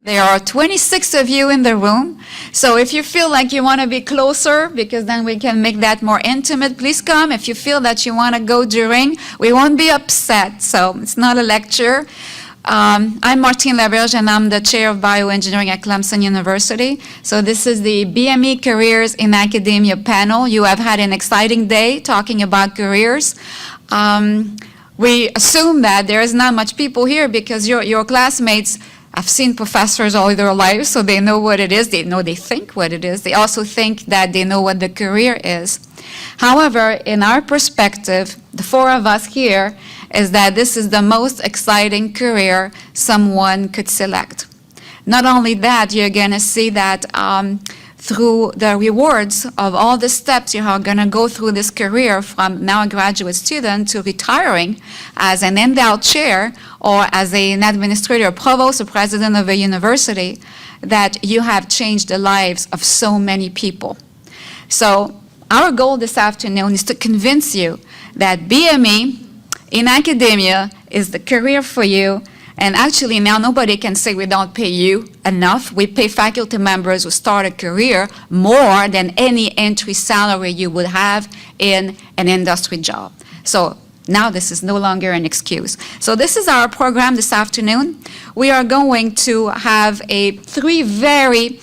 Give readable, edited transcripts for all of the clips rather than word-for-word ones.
There are 26 of you in the room, so if you feel like you want to be closer, because then we can make that more intimate, please come. If you feel that you want to go during, we won't be upset, so it's not a lecture. I'm Martine Laberge, and I'm the chair of bioengineering at Clemson University. So this is the BME Careers in Academia panel. You have had an exciting day talking about careers. We assume that there is not much people here because your classmates have seen professors all their lives, so they know what it is. They think what it is. They also think that they know what the career is. However, in our perspective, the four of us here, is that this is the most exciting career someone could select. Not only that, you're going to see that through the rewards of all the steps you are going to go through this career, from now a graduate student to retiring as an endowed chair or as an administrator, provost, or president of a university, that you have changed the lives of so many people. So our goal this afternoon is to convince you that BME in academia is the career for you. And actually now nobody can say we don't pay you enough. We pay faculty members who start a career more than any entry salary you would have in an industry job. So now this is no longer an excuse. So this is our program this afternoon. We are going to have three very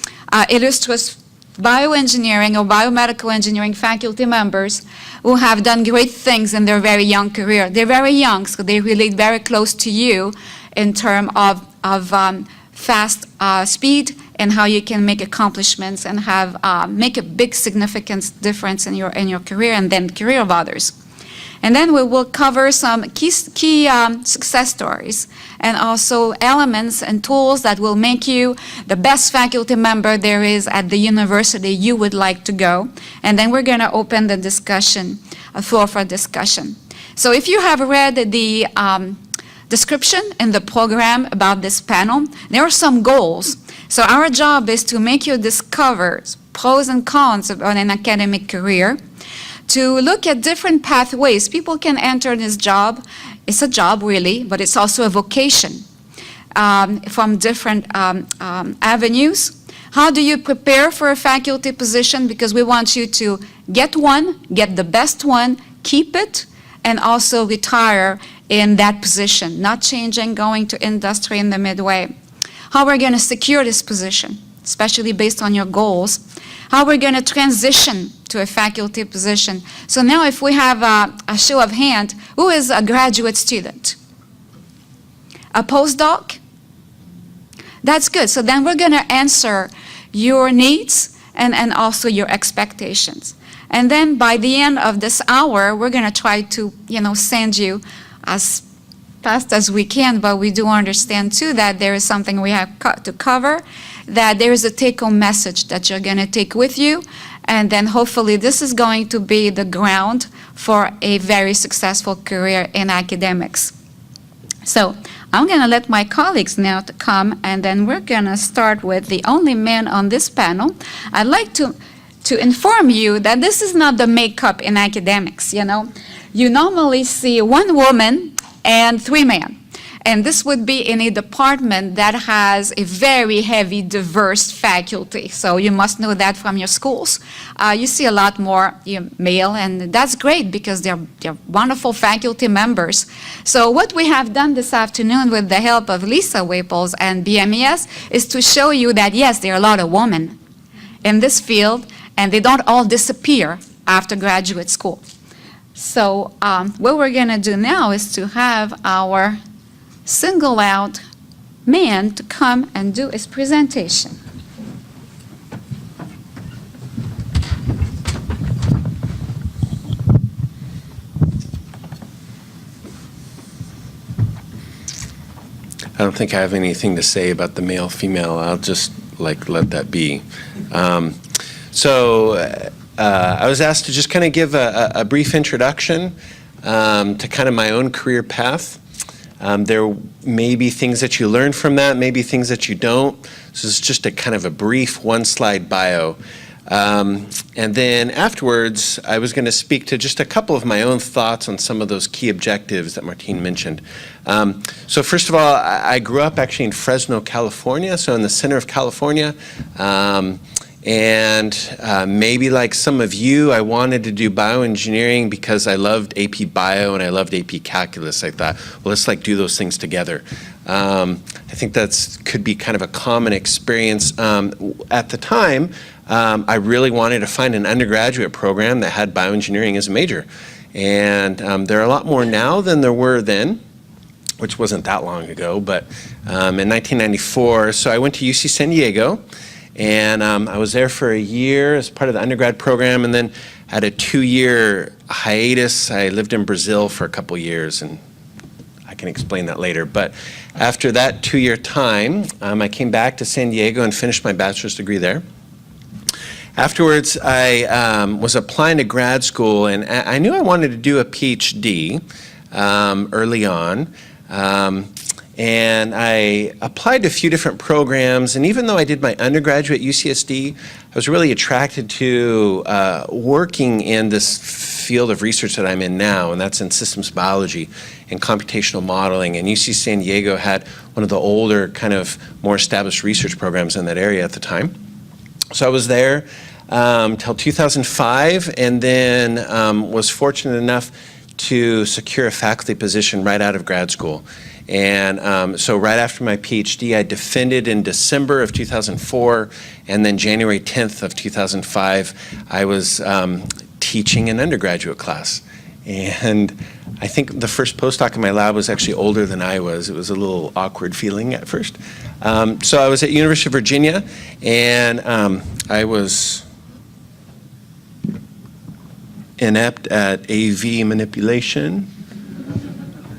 illustrious bioengineering or biomedical engineering faculty members who have done great things in their very young career. They're very young, so they relate very close to you in terms of fast speed and how you can make accomplishments and have make a big significant difference in your career and then career of others. And then we will cover some key success stories and also elements and tools that will make you the best faculty member there is at the university you would like to go. And then we're going to open the discussion, floor for discussion. So if you have read the description in the program about this panel, there are some goals. So our job is to make you discover pros and cons of an academic career, to look at different pathways. People can enter this job. It's a job, really, but it's also a vocation from different avenues. How do you prepare for a faculty position? Because we want you to get one, get the best one, keep it, and also retire in that position, not changing, going to industry in the midway. How we're going to secure this position, especially based on your goals. How we're going to transition to a faculty position. So now if we have a show of hand, who is a graduate student? A postdoc? That's good. So then we're going to answer your needs and also your expectations. And then by the end of this hour, we're going to try to, send you as fast as we can, but we do understand too that there is something we have to cover, that there is a take-home message that you're going to take with you, and then hopefully this is going to be the ground for a very successful career in academics. So I'm going to let my colleagues now to come, and then we're going to start with the only man on this panel. I'd like to inform you that this is not the makeup in academics, You normally see one woman and three men. And this would be in a department that has a very heavy, diverse faculty. So you must know that from your schools. You see a lot more male, and that's great because they're wonderful faculty members. So what we have done this afternoon with the help of Lisa Waples and BMES is to show you that, yes, there are a lot of women in this field, and they don't all disappear after graduate school. So what we're going to do now is to have our single out man to come and do his presentation. I don't think I have anything to say about the male-female. I'll just let that be. I was asked to just kind of give a brief introduction to kind of my own career path. There may be things that you learn from that, maybe things that you don't. So it's just a kind of a brief one-slide bio. And then afterwards, I was going to speak to just a couple of my own thoughts on some of those key objectives that Martine mentioned. So first of all, I grew up actually in Fresno, California, so in the center of California. Maybe like some of you, I wanted to do bioengineering because I loved AP Bio and I loved AP Calculus. I thought, well, let's like do those things together. I think that's could be kind of a common experience. At the time, I really wanted to find an undergraduate program that had bioengineering as a major. And there are a lot more now than there were then, which wasn't that long ago, but in 1994. So I went to UC San Diego, and I was there for a year as part of the undergrad program, and then had a 2-year hiatus. I lived in Brazil for a couple years, and I can explain that later. But after that 2-year time, I came back to San Diego and finished my bachelor's degree there. Afterwards, I was applying to grad school, and I knew I wanted to do a PhD early on. And I applied to a few different programs, and even though I did my undergraduate at UCSD, I was really attracted to working in this field of research that I'm in now, and that's in systems biology and computational modeling. And UC San Diego had one of the older, kind of more established research programs in that area at the time. So I was there till 2005, and then was fortunate enough to secure a faculty position right out of grad school. And so right after my PhD, I defended in December of 2004, and then January 10th of 2005, I was teaching an undergraduate class. And I think the first postdoc in my lab was actually older than I was. It was a little awkward feeling at first. So I was at University of Virginia, and I was inept at AV manipulation.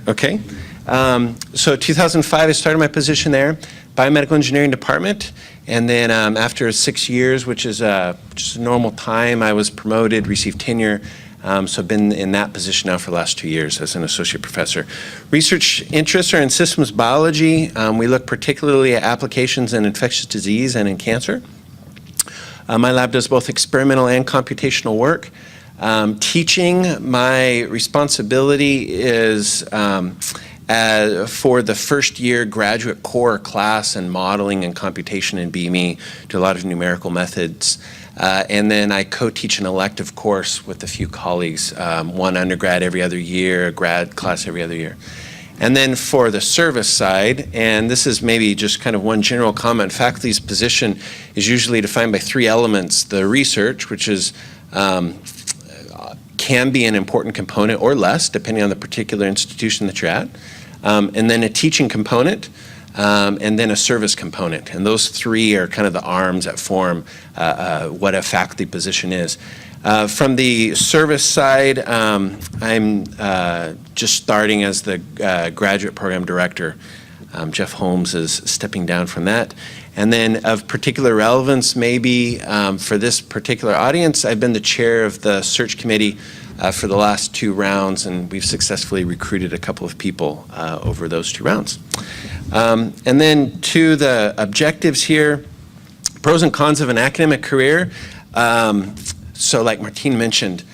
Okay. So 2005, I started my position there, Biomedical Engineering Department, and then after 6 years, which is just a normal time, I was promoted, received tenure. So I've been in that position now for the last 2 years as an associate professor. Research interests are in systems biology. We look particularly at applications in infectious disease and in cancer. My lab does both experimental and computational work. Teaching, my responsibility is for the first year graduate core class in modeling and computation in BME, do a lot of numerical methods. And then I co-teach an elective course with a few colleagues, one undergrad every other year, a grad class every other year. And then for the service side, and this is maybe just kind of one general comment, faculty's position is usually defined by 3 elements: the research, which is can be an important component or less, depending on the particular institution that you're at, and then a teaching component, and then a service component. And those 3 are kind of the arms that form what a faculty position is. From the service side, I'm just starting as the graduate program director. Jeff Holmes is stepping down from that. And then of particular relevance, maybe for this particular audience, I've been the chair of the search committee for the last 2 rounds, and we've successfully recruited a couple of people over those 2 rounds. And then to the objectives here, pros and cons of an academic career. So like Martine mentioned,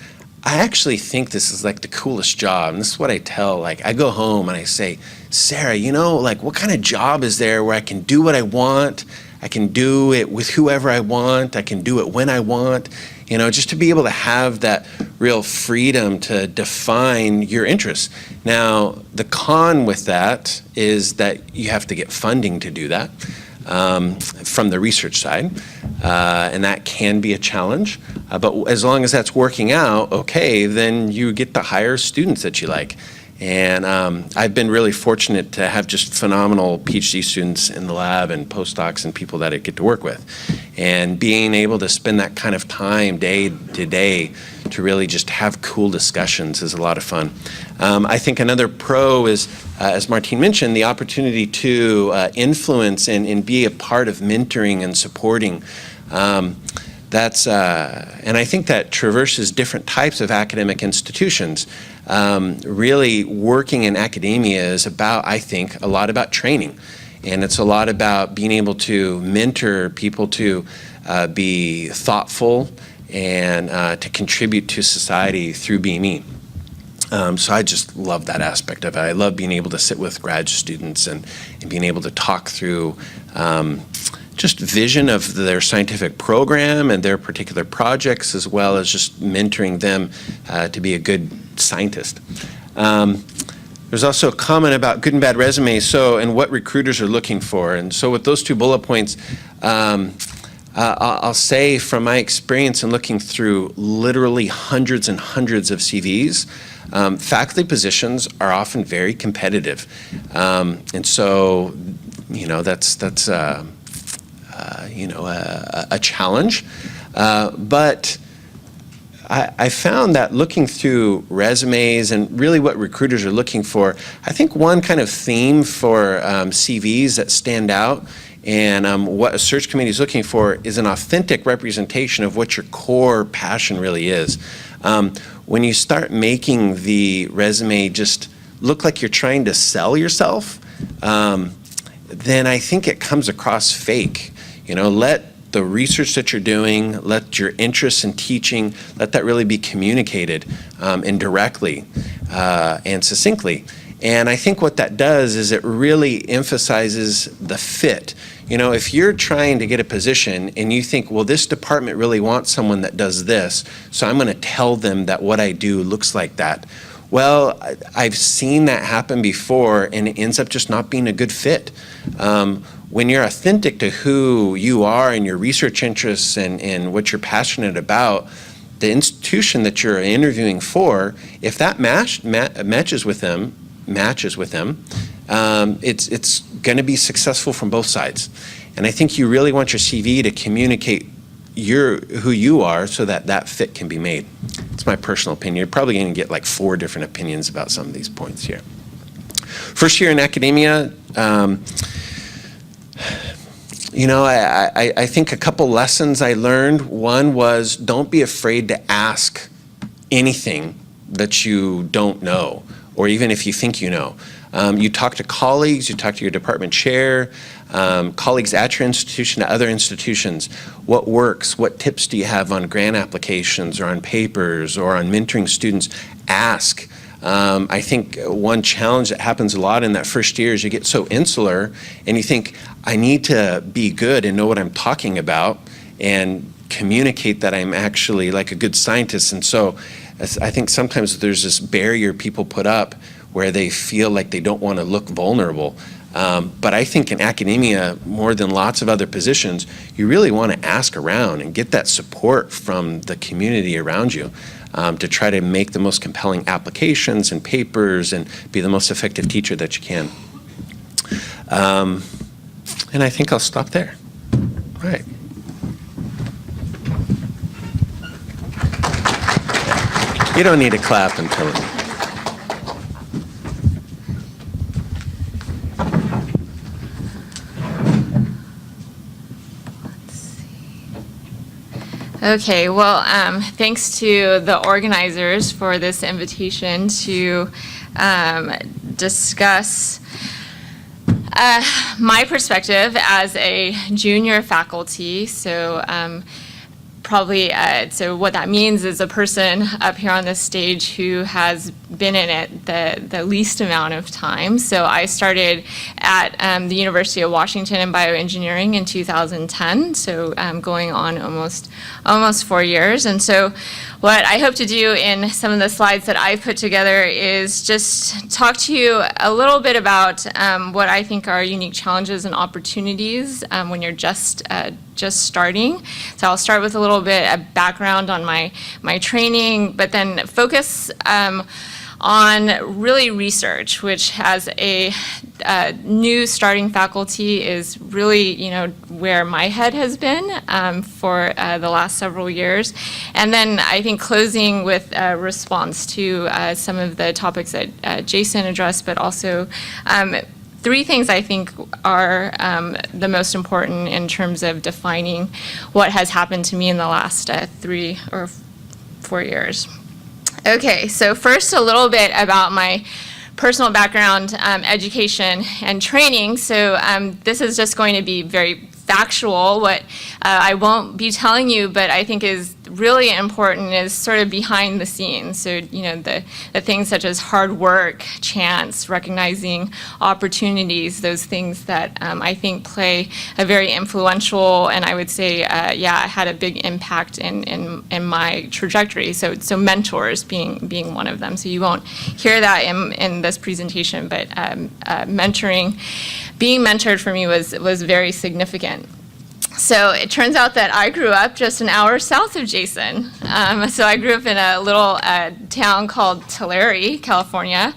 I actually think this is like the coolest job. And this is what I tell, like I go home and I say, Sarah, you know, like what kind of job is there where I can do what I want? I can do it with whoever I want. I can do it when I want. You know, just to be able to have that real freedom to define your interests. Now, the con with that is that you have to get funding to do that from the research side, and that can be a challenge. But as long as that's working out okay, then you get to hire students that you like. And I've been really fortunate to have just phenomenal PhD students in the lab and postdocs and people that I get to work with. And being able to spend that kind of time day to day to really just have cool discussions is a lot of fun. I think another pro is, as Martine mentioned, the opportunity to influence and be a part of mentoring and supporting. That's, and I think that traverses different types of academic institutions. Really working in academia is about, I think, a lot about training. And it's a lot about being able to mentor people to be thoughtful, and to contribute to society through BME. So I just love that aspect of it. I love being able to sit with grad students and being able to talk through just vision of their scientific program and their particular projects, as well as just mentoring them to be a good scientist. There's also a comment about good and bad resumes, and what recruiters are looking for. And so with those 2 bullet points, I'll say from my experience in looking through literally hundreds and hundreds of CVs, faculty positions are often very competitive. And so, that's a challenge. But I found that looking through resumes and really what recruiters are looking for, I think one kind of theme for CVs that stand out and what a search committee is looking for is an authentic representation of what your core passion really is. When you start making the resume just look like you're trying to sell yourself, then I think it comes across fake. Let the research that you're doing, let your interests in teaching, let that really be communicated and directly and succinctly. And I think what that does is it really emphasizes the fit. If you're trying to get a position and you think, well, this department really wants someone that does this, so I'm going to tell them that what I do looks like that. Well, I've seen that happen before, and it ends up just not being a good fit. When you're authentic to who you are and your research interests and what you're passionate about, the institution that you're interviewing for, if that matches with them, it's going to be successful from both sides. And I think you really want your CV to communicate who you are so that that fit can be made. It's my personal opinion. You're probably going to get like 4 different opinions about some of these points here. First year in academia, I think a couple lessons I learned. One was don't be afraid to ask anything that you don't know, or even if you think you know. You talk to colleagues, you talk to your department chair, colleagues at your institution, to other institutions. What works? What tips do you have on grant applications or on papers or on mentoring students? Ask. I think one challenge that happens a lot in that first year is you get so insular and you think, I need to be good and know what I'm talking about and communicate that I'm actually like a good scientist. And so I think sometimes there's this barrier people put up where they feel like they don't want to look vulnerable. But I think in academia, more than lots of other positions, you really want to ask around and get that support from the community around you to try to make the most compelling applications and papers and be the most effective teacher that you can. And I think I'll stop there. All right. You don't need to clap until... Okay, well, thanks to the organizers for this invitation to discuss my perspective as a junior faculty. So so what that means is a person up here on this stage who has been in it the least amount of time. So I started at the University of Washington in bioengineering in 2010, so going on almost 4 years. And so what I hope to do in some of the slides that I've put together is just talk to you a little bit about what I think are unique challenges and opportunities when you're just starting. So I'll start with a little bit of background on my training, but then focus on really research, which as a new starting faculty is really, where my head has been for the last several years. And then I think closing with a response to some of the topics that Jason addressed, but also 3 things I think are the most important in terms of defining what has happened to me in the last 3 or 4 years. Okay, so first a little bit about my personal background, education, and training. So this is just going to be very factual. What I won't be telling you, but I think is really important, is sort of behind the scenes. So, the things such as hard work, chance, recognizing opportunities, those things that I think play a very influential, and I would say, had a big impact in my trajectory. So mentors being one of them. So you won't hear that in this presentation, but being mentored for me was very significant. So it turns out that I grew up just an hour south of Jason. So I grew up in a little town called Tulare, California,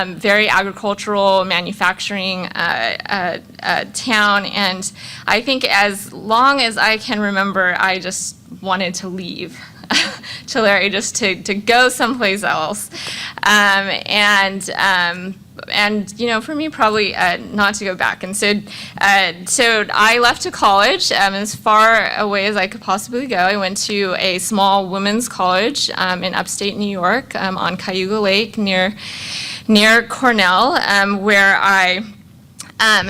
very agricultural, manufacturing town. And I think as long as I can remember, I just wanted to leave Tulare, just to go someplace else. And for me, probably not to go back. And so I left to college as far away as I could possibly go. I went to a small women's college in upstate New York on Cayuga Lake near Cornell, where I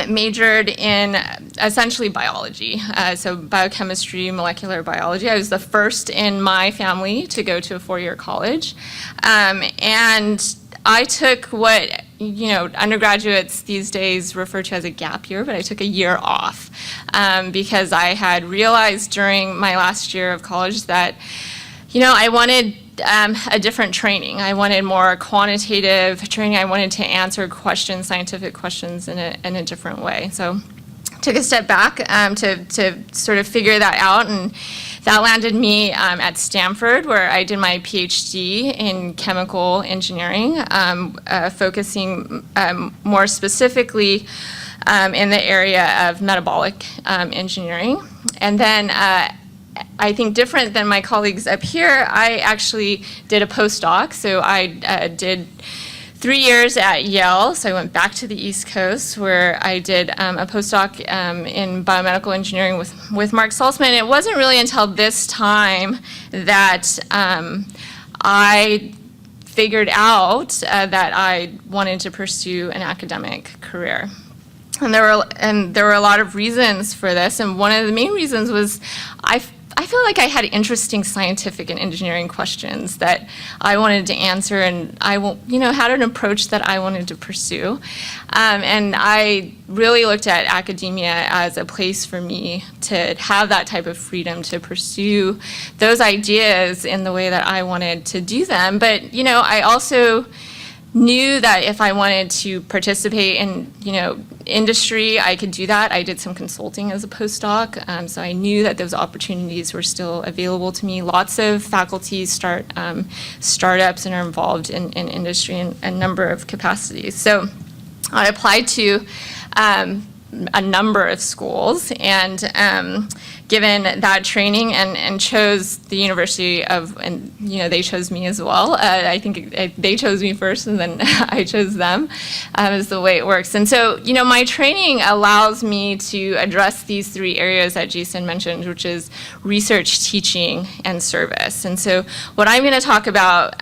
majored in essentially biology, so biochemistry, molecular biology. I was the first in my family to go to a four-year college. And I took what undergraduates these days refer to as a gap year, but I took a year off because I had realized during my last year of college that, I wanted a different training. I wanted more quantitative training. I wanted to answer scientific questions in a different way. So took a step back to sort of figure that out, and that landed me at Stanford, where I did my PhD in chemical engineering, focusing more specifically in the area of metabolic engineering. And then I think different than my colleagues up here, I actually did a postdoc. So I did 3 years at Yale, so I went back to the East Coast, where I did a postdoc in biomedical engineering with Mark Saltzman. It wasn't really until this time that I figured out that I wanted to pursue an academic career. And there were a lot of reasons for this, and one of the main reasons was I feel like I had interesting scientific and engineering questions that I wanted to answer, and I had an approach that I wanted to pursue. And I really looked at academia as a place for me to have that type of freedom to pursue those ideas in the way that I wanted to do them. But, I also knew that if I wanted to participate in, industry, I could do that. I did some consulting as a postdoc, so I knew that those opportunities were still available to me. Lots of faculty start startups and are involved in industry in a number of capacities. So I applied to a number of schools, and given that training, and chose the University of, and they chose me as well. I think they chose me first, and then I chose them, is the way it works. And so, my training allows me to address these three areas that Jason mentioned, which is research, teaching, and service. And so what I'm going to talk about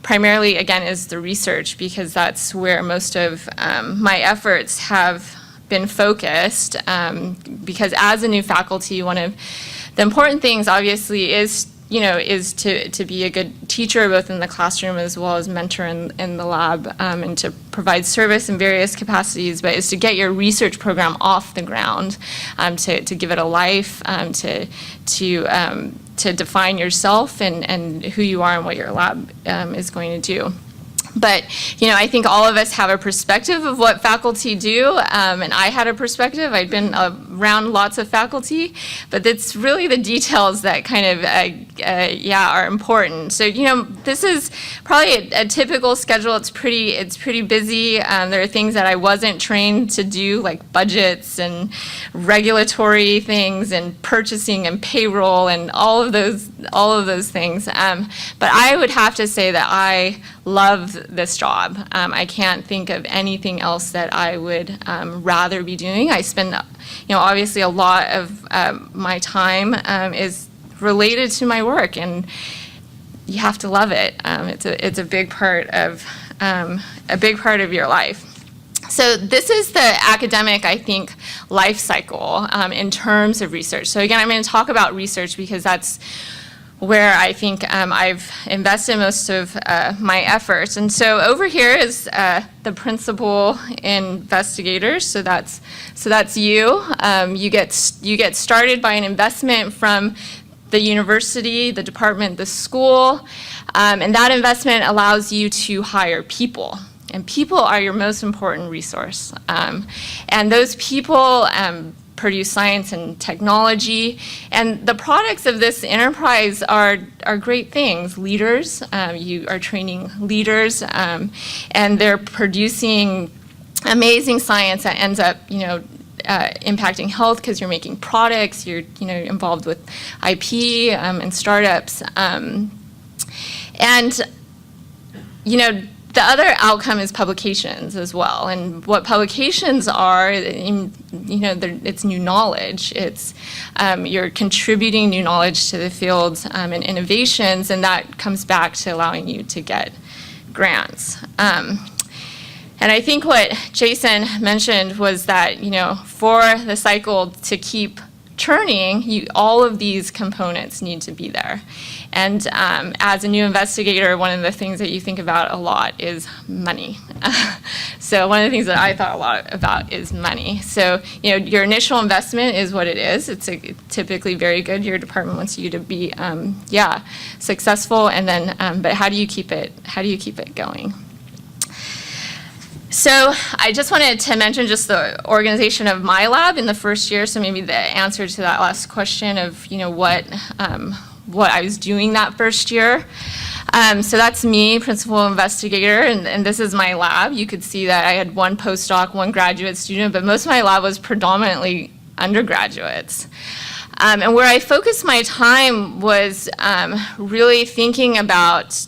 primarily, again, is the research, because that's where most of my efforts have been focused, because as a new faculty, one of the important things obviously is to be a good teacher, both in the classroom as well as mentor in the lab, and to provide service in various capacities, but is to get your research program off the ground, to give it a life, to define yourself and who you are and what your lab is going to do. But, I think all of us have a perspective of what faculty do, and I had a perspective. I'd been around lots of faculty, but it's really the details that kind of, are important. So, this is probably a typical schedule. It's pretty busy. There are things that I wasn't trained to do, like budgets and regulatory things and purchasing and payroll and all of those things. But I would have to say that I love this job. I can't think of anything else that I would rather be doing. I spend, obviously a lot of my time is related to my work, and you have to love it. It's a big part of your life. So So this is the academic, I think, life cycle in terms of research. So again, I'm going to talk about research because that's where I think I've invested most of my efforts. And so over here is the principal investigators. So that's you. You get started by an investment from the university, the department, the school, and that investment allows you to hire people. And people are your most important resource. And those people produce science and technology, and the products of this enterprise are great things. Leaders, you are training leaders, and they're producing amazing science that ends up, impacting health because you're making products, you're involved with IP and startups, and the other outcome is publications as well. And what publications are, it's new knowledge. It's you're contributing new knowledge to the fields and innovations, and that comes back to allowing you to get grants. And I think what Jason mentioned was that, for the cycle to keep churning, all of these components need to be there. And as a new investigator, one of the things that you think about a lot is money. So one of the things that I thought a lot about is money. So, your initial investment is what it is. It's typically very good. Your department wants you to be, successful. And then, but how do you keep it going? So I just wanted to mention just the organization of my lab in the first year. So maybe the answer to that last question of, what I was doing that first year. So that's me, principal investigator, and this is my lab. You could see that I had one postdoc, one graduate student, but most of my lab was predominantly undergraduates. And where I focused my time was really thinking about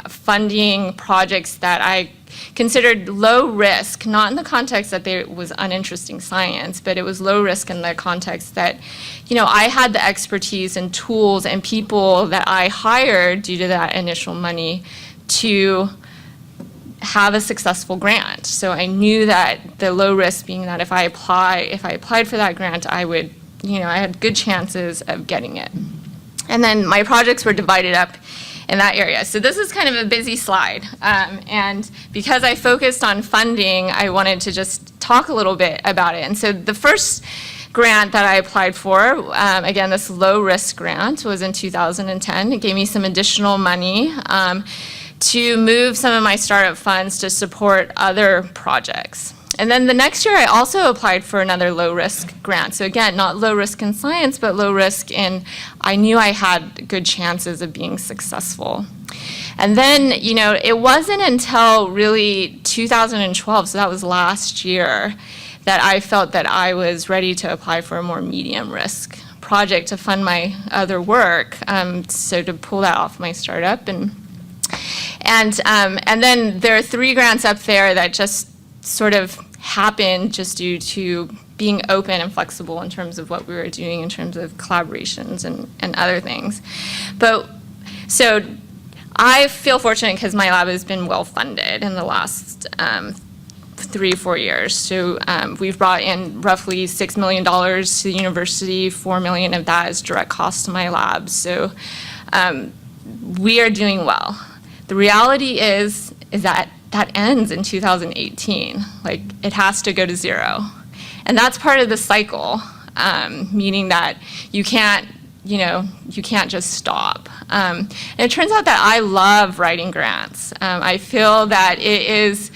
funding projects that I considered low risk, not in the context that there was uninteresting science, but it was low risk in the context that, I had the expertise and tools and people that I hired due to that initial money to have a successful grant. So I knew that the low risk being that if I applied for that grant, I would, I had good chances of getting it. And then my projects were divided up in that area. So this is kind of a busy slide. And because I focused on funding, I wanted to just talk a little bit about it. And so the first grant that I applied for, again, this low risk grant, was in 2010. It gave me some additional money to move some of my startup funds to support other projects. And then the next year, I also applied for another low-risk grant. So again, not low risk in science, but low risk in, I knew I had good chances of being successful. And then, it wasn't until really 2012, so that was last year, that I felt that I was ready to apply for a more medium risk project to fund my other work, so to pull that off my startup. And then there are 3 grants up there that just sort of happened just due to being open and flexible in terms of what we were doing in terms of collaborations and other things. But so I feel fortunate because my lab has been well funded in the last 3 or 4 years. So we've brought in roughly $6 million to the university. $4 million of that is direct cost to my lab. So we are doing well. The reality is that ends in 2018. Like, it has to go to 0. And that's part of the cycle, meaning that you can't just stop. And it turns out that I love writing grants. I feel that it is,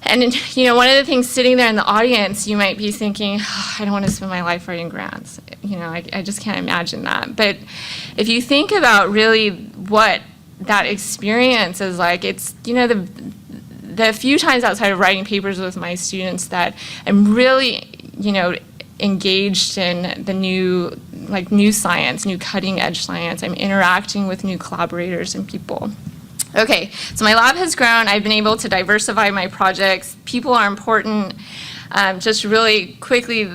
and one of the things sitting there in the audience, you might be thinking, I don't want to spend my life writing grants. I just can't imagine that. But if you think about really what that experience is like, it's, the few times outside of writing papers with my students that I'm really, engaged in the new science, new cutting edge science. I'm interacting with new collaborators and people. Okay, so my lab has grown. I've been able to diversify my projects. People are important. Just really quickly,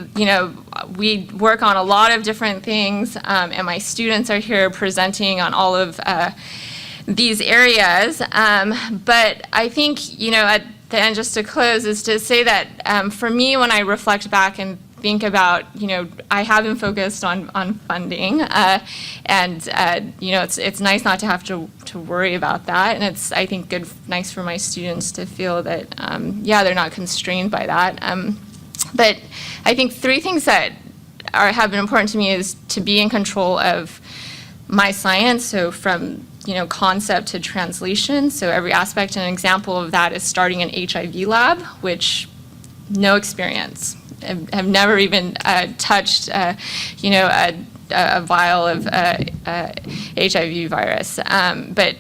we work on a lot of different things, and my students are here presenting on all of these areas, but I think, at then just to close is to say that for me, when I reflect back and think about, I have been focused on funding, and it's nice not to have to worry about that, and it's, I think, nice for my students to feel that they're not constrained by that. But I think three things that have been important to me is to be in control of my science, so from concept to translation, so every aspect. An example of that is starting an HIV lab, which no experience. Have never even touched, a vial of HIV virus, but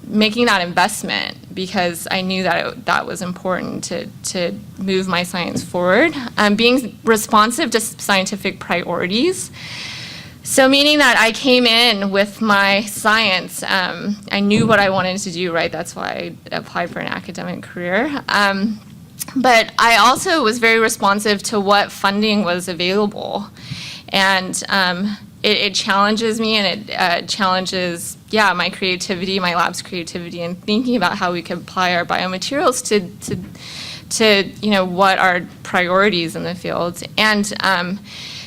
making that investment because I knew that that was important to move my science forward. Being responsive to scientific priorities. So meaning that I came in with my science, I knew what I wanted to do, right? That's why I applied for an academic career. But I also was very responsive to what funding was available. And it challenges me, and it challenges, my creativity, my lab's creativity, and thinking about how we could apply our biomaterials to what are priorities in the field. And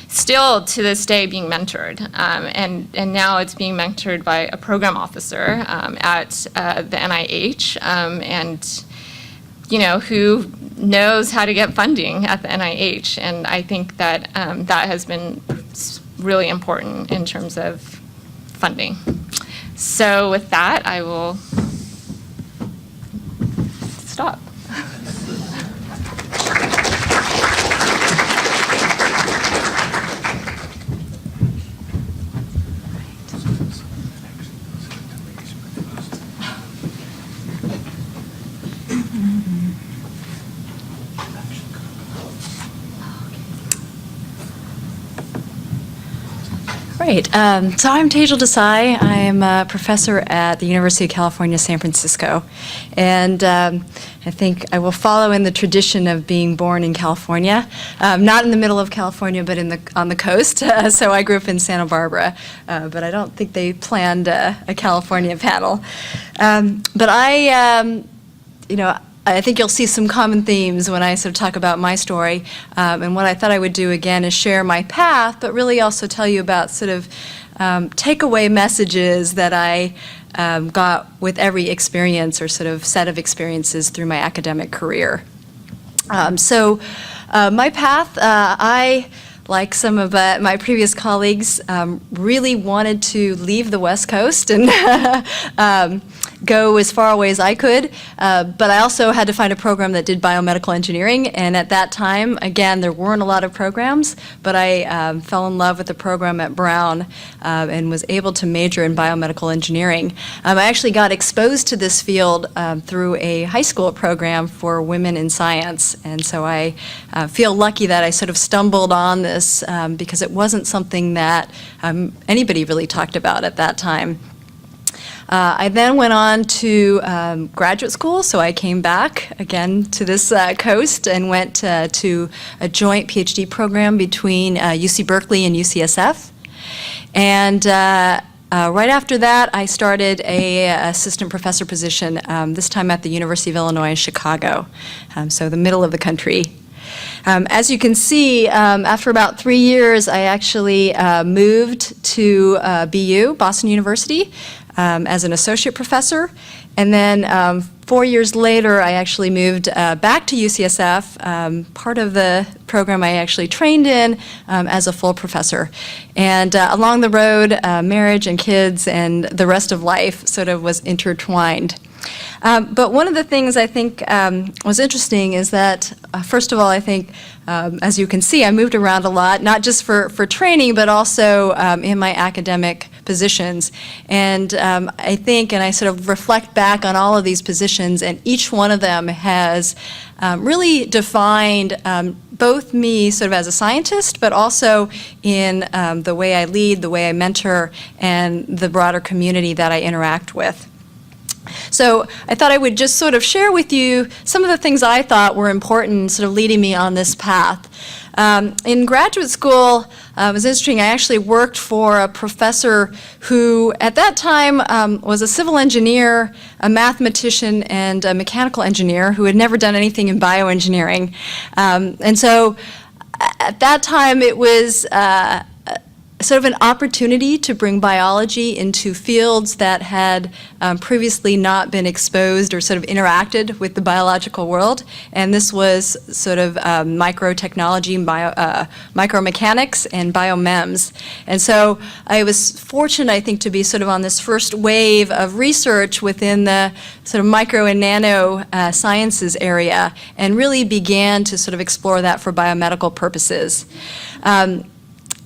still to this day being mentored, and now it's being mentored by a program officer at the NIH, and who knows how to get funding at the NIH, and I think that that has been really important in terms of funding. So with that, I will stop. Great. So I'm Tejal Desai. I am a professor at the University of California, San Francisco. And I think I will follow in the tradition of being born in California, not in the middle of California, but on the coast. So I grew up in Santa Barbara, but I don't think they planned a California panel. But I think you'll see some common themes when I sort of talk about my story. And what I thought I would do again is share my path, but really also tell you about sort of takeaway messages that I got with every experience or sort of set of experiences through my academic career. So my path, I, like some of my previous colleagues, really wanted to leave the West Coast and go as far away as I could, but I also had to find a program that did biomedical engineering, and at that time, again, there weren't a lot of programs, but I fell in love with the program at Brown and was able to major in biomedical engineering. I actually got exposed to this field through a high school program for women in science, and so I feel lucky that I sort of stumbled on this because it wasn't something that anybody really talked about at that time. I then went on to graduate school, so I came back again to this coast and went to a joint PhD program between UC Berkeley and UCSF. And right after that, I started an assistant professor position, this time at the University of Illinois in Chicago, so the middle of the country. As you can see, after about 3 years, I actually moved to BU, Boston University, as an associate professor. And then 4 years later, I actually moved back to UCSF, part of the program I actually trained in as a full professor. And along the road, marriage and kids and the rest of life sort of was intertwined. But one of the things I think was interesting is that, first of all, I think, as you can see, I moved around a lot, not just for training, but also in my academic positions. And I think, and I sort of reflect back on all of these positions, and each one of them has really defined both me sort of as a scientist, but also in the way I lead, the way I mentor, and the broader community that I interact with. So I thought I would just sort of share with you some of the things I thought were important, sort of leading me on this path. In graduate school, it was interesting, I actually worked for a professor who at that time was a civil engineer, a mathematician, and a mechanical engineer who had never done anything in bioengineering. And so at that time it was sort of an opportunity to bring biology into fields that had previously not been exposed or sort of interacted with the biological world. And this was sort of microtechnology, micromechanics, and BMES. And so I was fortunate, I think, to be sort of on this first wave of research within the sort of micro and nano sciences area, and really began to sort of explore that for biomedical purposes.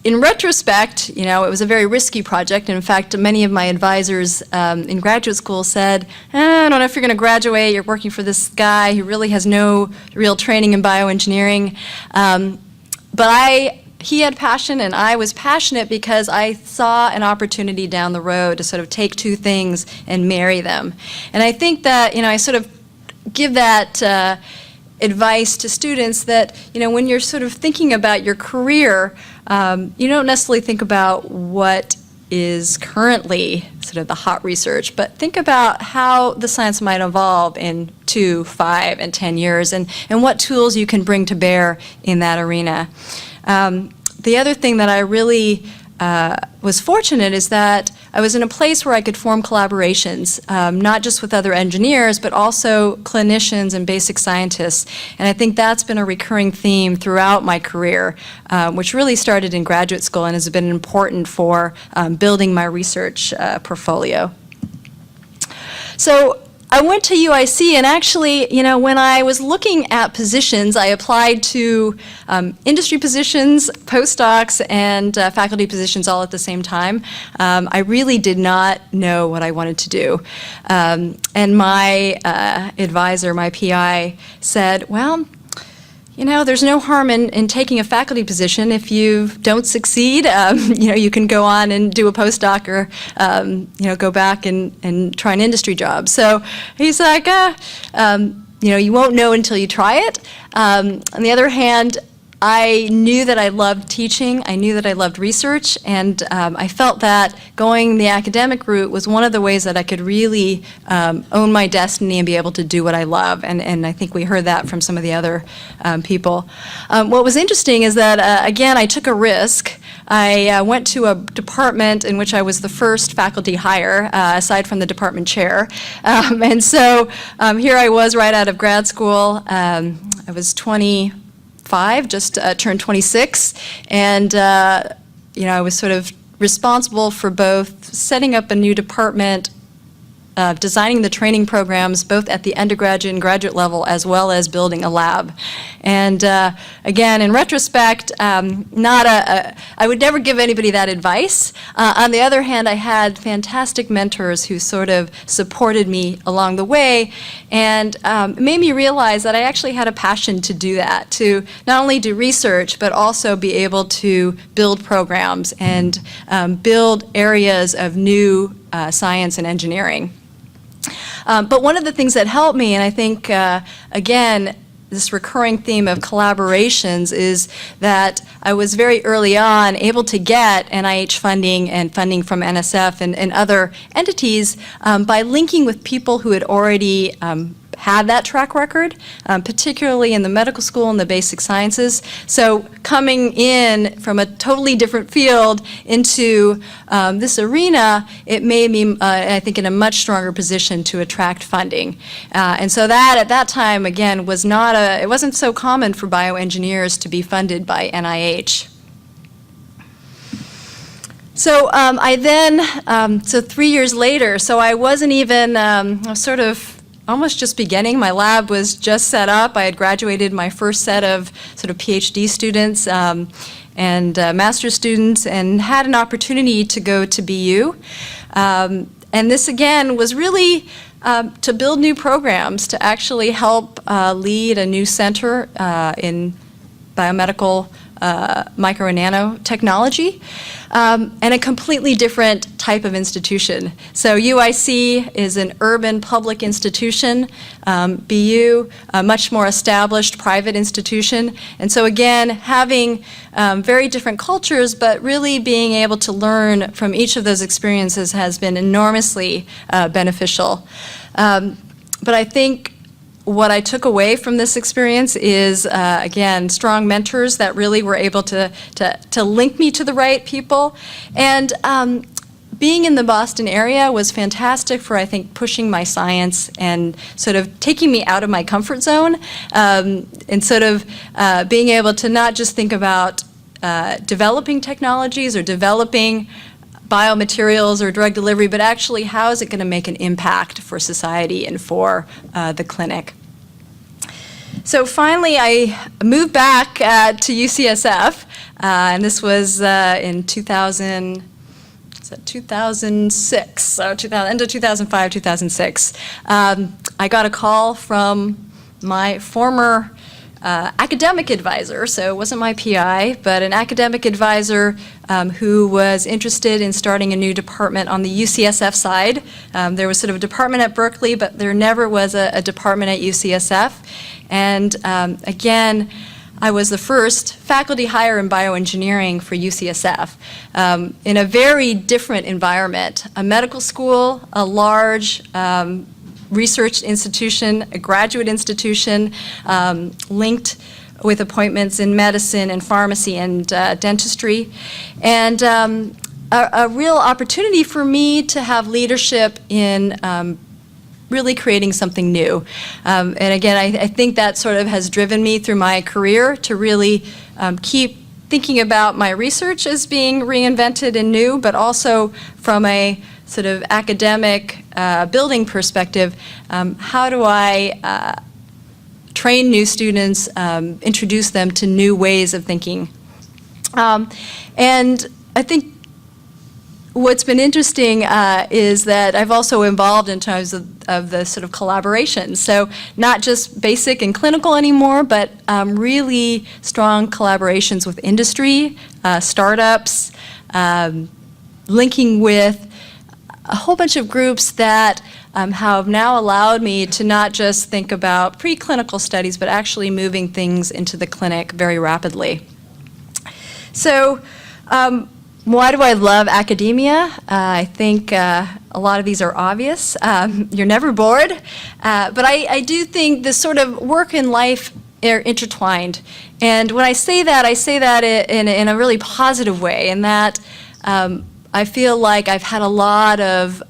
In retrospect, you know, it was a very risky project. In fact, many of my advisors in graduate school said, I don't know if you're going to graduate, you're working for this guy who really has no real training in bioengineering. But he had passion and I was passionate because I saw an opportunity down the road to sort of take two things and marry them. And I think that, you know, I sort of give that advice to students that, you know, when you're sort of thinking about your career, you don't necessarily think about what is currently sort of the hot research, but think about how the science might evolve in 2, 5, and 10 years, and what tools you can bring to bear in that arena. The other thing that I really was fortunate is that I was in a place where I could form collaborations, not just with other engineers, but also clinicians and basic scientists. And I think that's been a recurring theme throughout my career, which really started in graduate school and has been important for building my research portfolio. So I went to UIC, and actually, you know, when I was looking at positions, I applied to industry positions, postdocs, and faculty positions all at the same time. I really did not know what I wanted to do. And my advisor, my PI, said, well, you know, there's no harm in taking a faculty position. If you don't succeed, you know, you can go on and do a postdoc or, you know, go back and try an industry job. So he's like, you know, you won't know until you try it. On the other hand, I knew that I loved teaching, I knew that I loved research, and I felt that going the academic route was one of the ways that I could really own my destiny and be able to do what I love, and I think we heard that from some of the other people. What was interesting is that, again, I took a risk. I went to a department in which I was the first faculty hire, aside from the department chair, and so here I was right out of grad school. I was 25, just turned 26, and you know, I was sort of responsible for both setting up a new department, designing the training programs both at the undergraduate and graduate level, as well as building a lab. And again, in retrospect, I would never give anybody that advice. On the other hand, I had fantastic mentors who sort of supported me along the way, and it made me realize that I actually had a passion to do that, to not only do research, but also be able to build programs and build areas of new science and engineering. But one of the things that helped me, and I think, again, this recurring theme of collaborations, is that I was very early on able to get NIH funding and funding from NSF and other entities by linking with people who had already had that track record, particularly in the medical school and the basic sciences. So coming in from a totally different field into this arena, it made me, I think, in a much stronger position to attract funding. And so that, at that time, again, was not it wasn't so common for bioengineers to be funded by NIH. So I then, so 3 years later, so I wasn't even, I was sort of almost just beginning. My lab was just set up. I had graduated my first set of sort of PhD students and master's students, and had an opportunity to go to BU. And this, again, was really to build new programs, to actually help lead a new center in biomedical micro and nanotechnology, and a completely different type of institution. So UIC is an urban public institution, BU, a much more established private institution. And so again, having very different cultures, but really being able to learn from each of those experiences has been enormously beneficial. But I think what I took away from this experience is, again, strong mentors that really were able to link me to the right people. And being in the Boston area was fantastic for, I think, pushing my science and sort of taking me out of my comfort zone, and sort of being able to not just think about developing technologies or developing biomaterials or drug delivery, but actually how is it going to make an impact for society and for the clinic. So finally, I moved back to UCSF, and this was in 2006, so end of 2005, 2006. I got a call from my former academic advisor, so it wasn't my PI, but an academic advisor who was interested in starting a new department on the UCSF side. There was sort of a department at Berkeley, but there never was a department at UCSF. And again, I was the first faculty hire in bioengineering for UCSF in a very different environment. A medical school, a large research institution, a graduate institution, linked with appointments in medicine and pharmacy and dentistry, and a real opportunity for me to have leadership in really creating something new. And again, I think that sort of has driven me through my career to really keep thinking about my research as being reinvented and new, but also from a sort of academic building perspective, how do I train new students, introduce them to new ways of thinking? And I think what's been interesting is that I've also involved in terms of the sort of collaboration. So not just basic and clinical anymore, but really strong collaborations with industry, startups, linking with a whole bunch of groups that have now allowed me to not just think about preclinical studies, but actually moving things into the clinic very rapidly. So why do I love academia? I think a lot of these are obvious. You're never bored. But I do think this sort of work and life are intertwined. And when I say that in a really positive way, in that I feel like I've had a lot of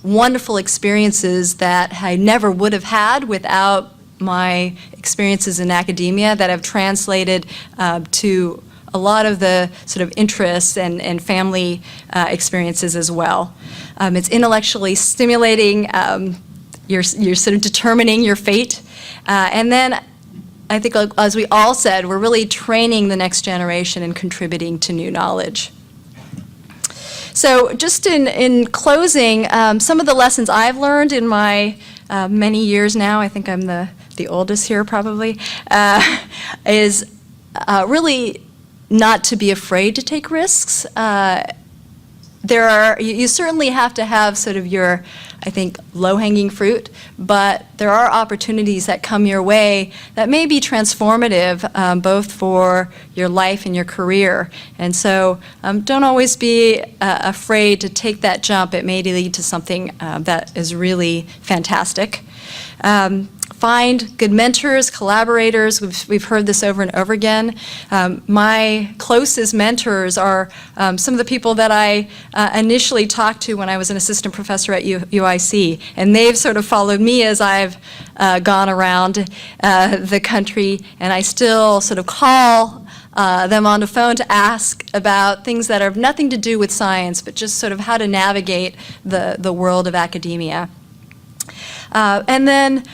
wonderful experiences that I never would have had without my experiences in academia that have translated to a lot of the sort of interests and family experiences as well. It's intellectually stimulating. You're sort of determining your fate. And then I think, as we all said, we're really training the next generation and contributing to new knowledge. So just in closing, some of the lessons I've learned in my many years now, I think I'm the oldest here probably, is really not to be afraid to take risks. You certainly have to have sort of your, I think, low-hanging fruit, but there are opportunities that come your way that may be transformative, both for your life and your career. And so don't always be afraid to take that jump. It may lead to something that is really fantastic. Find good mentors, collaborators. We've heard this over and over again. My closest mentors are some of the people that I initially talked to when I was an assistant professor at UIC, and they've sort of followed me as I've gone around the country, and I still sort of call them on the phone to ask about things that have nothing to do with science, but just sort of how to navigate the world of academia. And then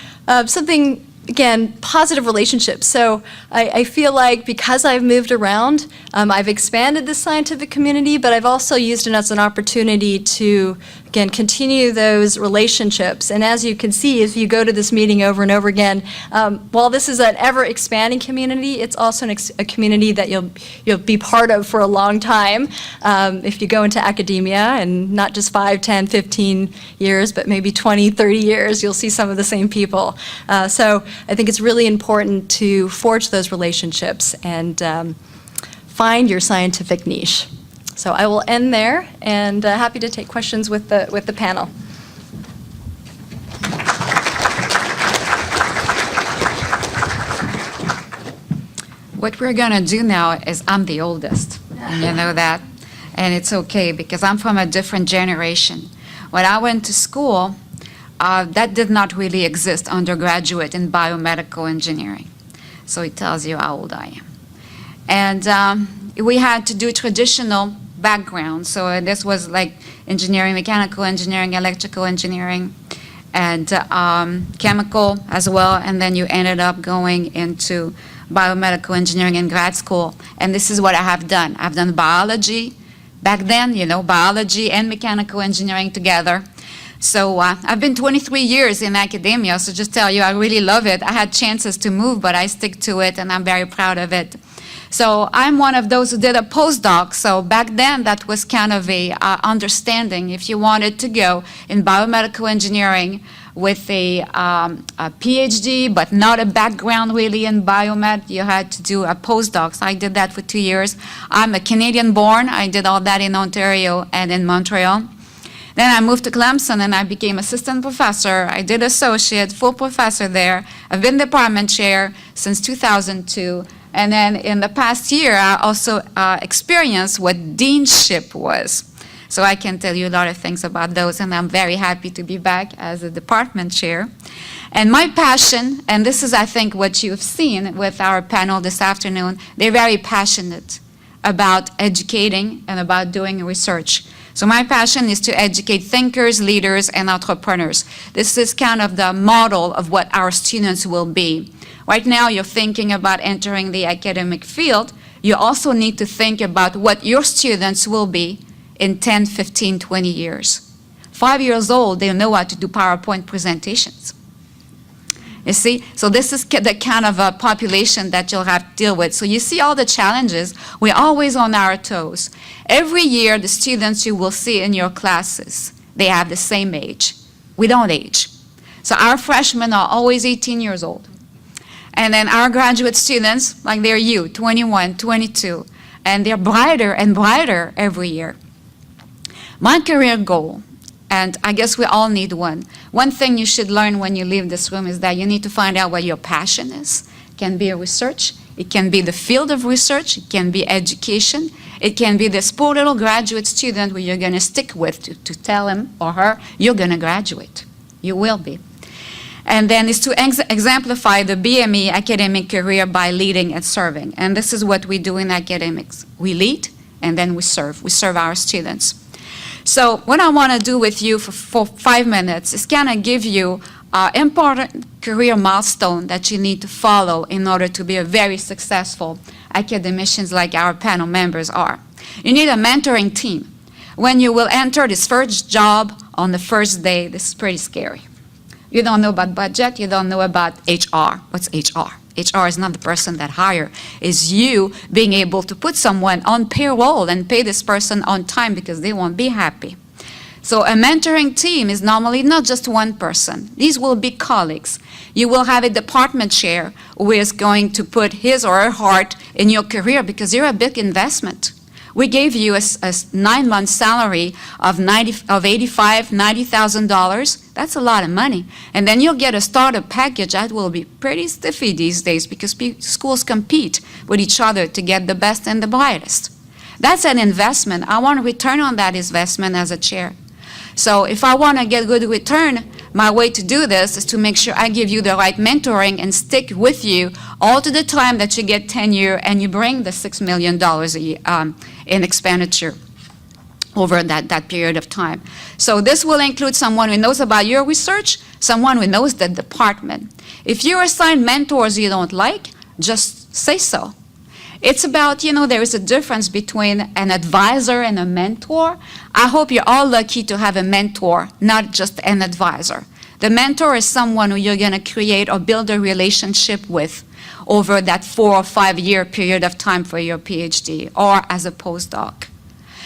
something, again, positive relationships. So I feel like because I've moved around, I've expanded the scientific community, but I've also used it as an opportunity to again, continue those relationships. And as you can see, if you go to this meeting over and over again, while this is an ever-expanding community, it's also a community that you'll be part of for a long time. If you go into academia, and not just 5, 10, 15 years, but maybe 20, 30 years, you'll see some of the same people. So I think it's really important to forge those relationships and find your scientific niche. So I will end there, and happy to take questions with the panel. What we're going to do now is, I'm the oldest, and you know that, and it's okay because I'm from a different generation. When I went to school, that did not really exist, undergraduate in biomedical engineering. So it tells you how old I am. And we had to do traditional background. So this was like engineering, mechanical engineering, electrical engineering, and chemical as well. And then you ended up going into biomedical engineering in grad school. And this is what I have done. I've done biology. Back then, you know, biology and mechanical engineering together. So I've been 23 years in academia, so just tell you, I really love it. I had chances to move, but I stick to it, and I'm very proud of it. So I'm one of those who did a postdoc. So back then, that was kind of a understanding. If you wanted to go in biomedical engineering with a PhD, but not a background really in biomed, you had to do a postdoc. So I did that for 2 years. I'm a Canadian born. I did all that in Ontario and in Montreal. Then I moved to Clemson and I became assistant professor. I did associate, full professor there. I've been department chair since 2002. And then in the past year, I also experienced what deanship was. So I can tell you a lot of things about those, and I'm very happy to be back as a department chair. And my passion, and this is, I think, what you've seen with our panel this afternoon, they're very passionate about educating and about doing research. So my passion is to educate thinkers, leaders, and entrepreneurs. This is kind of the model of what our students will be. Right now, you're thinking about entering the academic field. You also need to think about what your students will be in 10, 15, 20 years. 5 years old, they know how to do PowerPoint presentations. You see? So this is the kind of a population that you'll have to deal with. So you see all the challenges. We're always on our toes. Every year, the students you will see in your classes, they have the same age. We don't age. So our freshmen are always 18 years old. And then our graduate students, like they're you, 21, 22, and they're brighter and brighter every year. My career goal, and I guess we all need one. One thing you should learn when you leave this room is that you need to find out what your passion is. It can be research. It can be the field of research. It can be education. It can be this poor little graduate student who you're going to stick with to tell him or her, you're going to graduate. You will be. And then is to exemplify the BME academic career by leading and serving. And this is what we do in academics. We lead, and then we serve. We serve our students. So what I want to do with you for 5 minutes is kind of give you an important career milestone that you need to follow in order to be a very successful academicians like our panel members are. You need a mentoring team. When you will enter this first job on the first day, this is pretty scary. You don't know about budget, you don't know about HR. What's HR? HR is not the person that hire. It's you being able to put someone on payroll and pay this person on time because they won't be happy. So a mentoring team is normally not just one person. These will be colleagues. You will have a department chair who is going to put his or her heart in your career because you're a big investment. We gave you a 9-month salary of $85,000, $90,000. That's a lot of money. And then you'll get a startup package that will be pretty stiffy these days because schools compete with each other to get the best and the brightest. That's an investment. I want a return on that investment as a chair. So if I want to get good return, my way to do this is to make sure I give you the right mentoring and stick with you all to the time that you get tenure and you bring the $6 million a year, in expenditure over that period of time. So this will include someone who knows about your research, someone who knows the department. If you're assigned mentors you don't like, just say so. It's about, there is a difference between an advisor and a mentor. I hope you're all lucky to have a mentor, not just an advisor. The mentor is someone who you're going to create or build a relationship with over that 4 or 5 year period of time for your PhD or as a postdoc.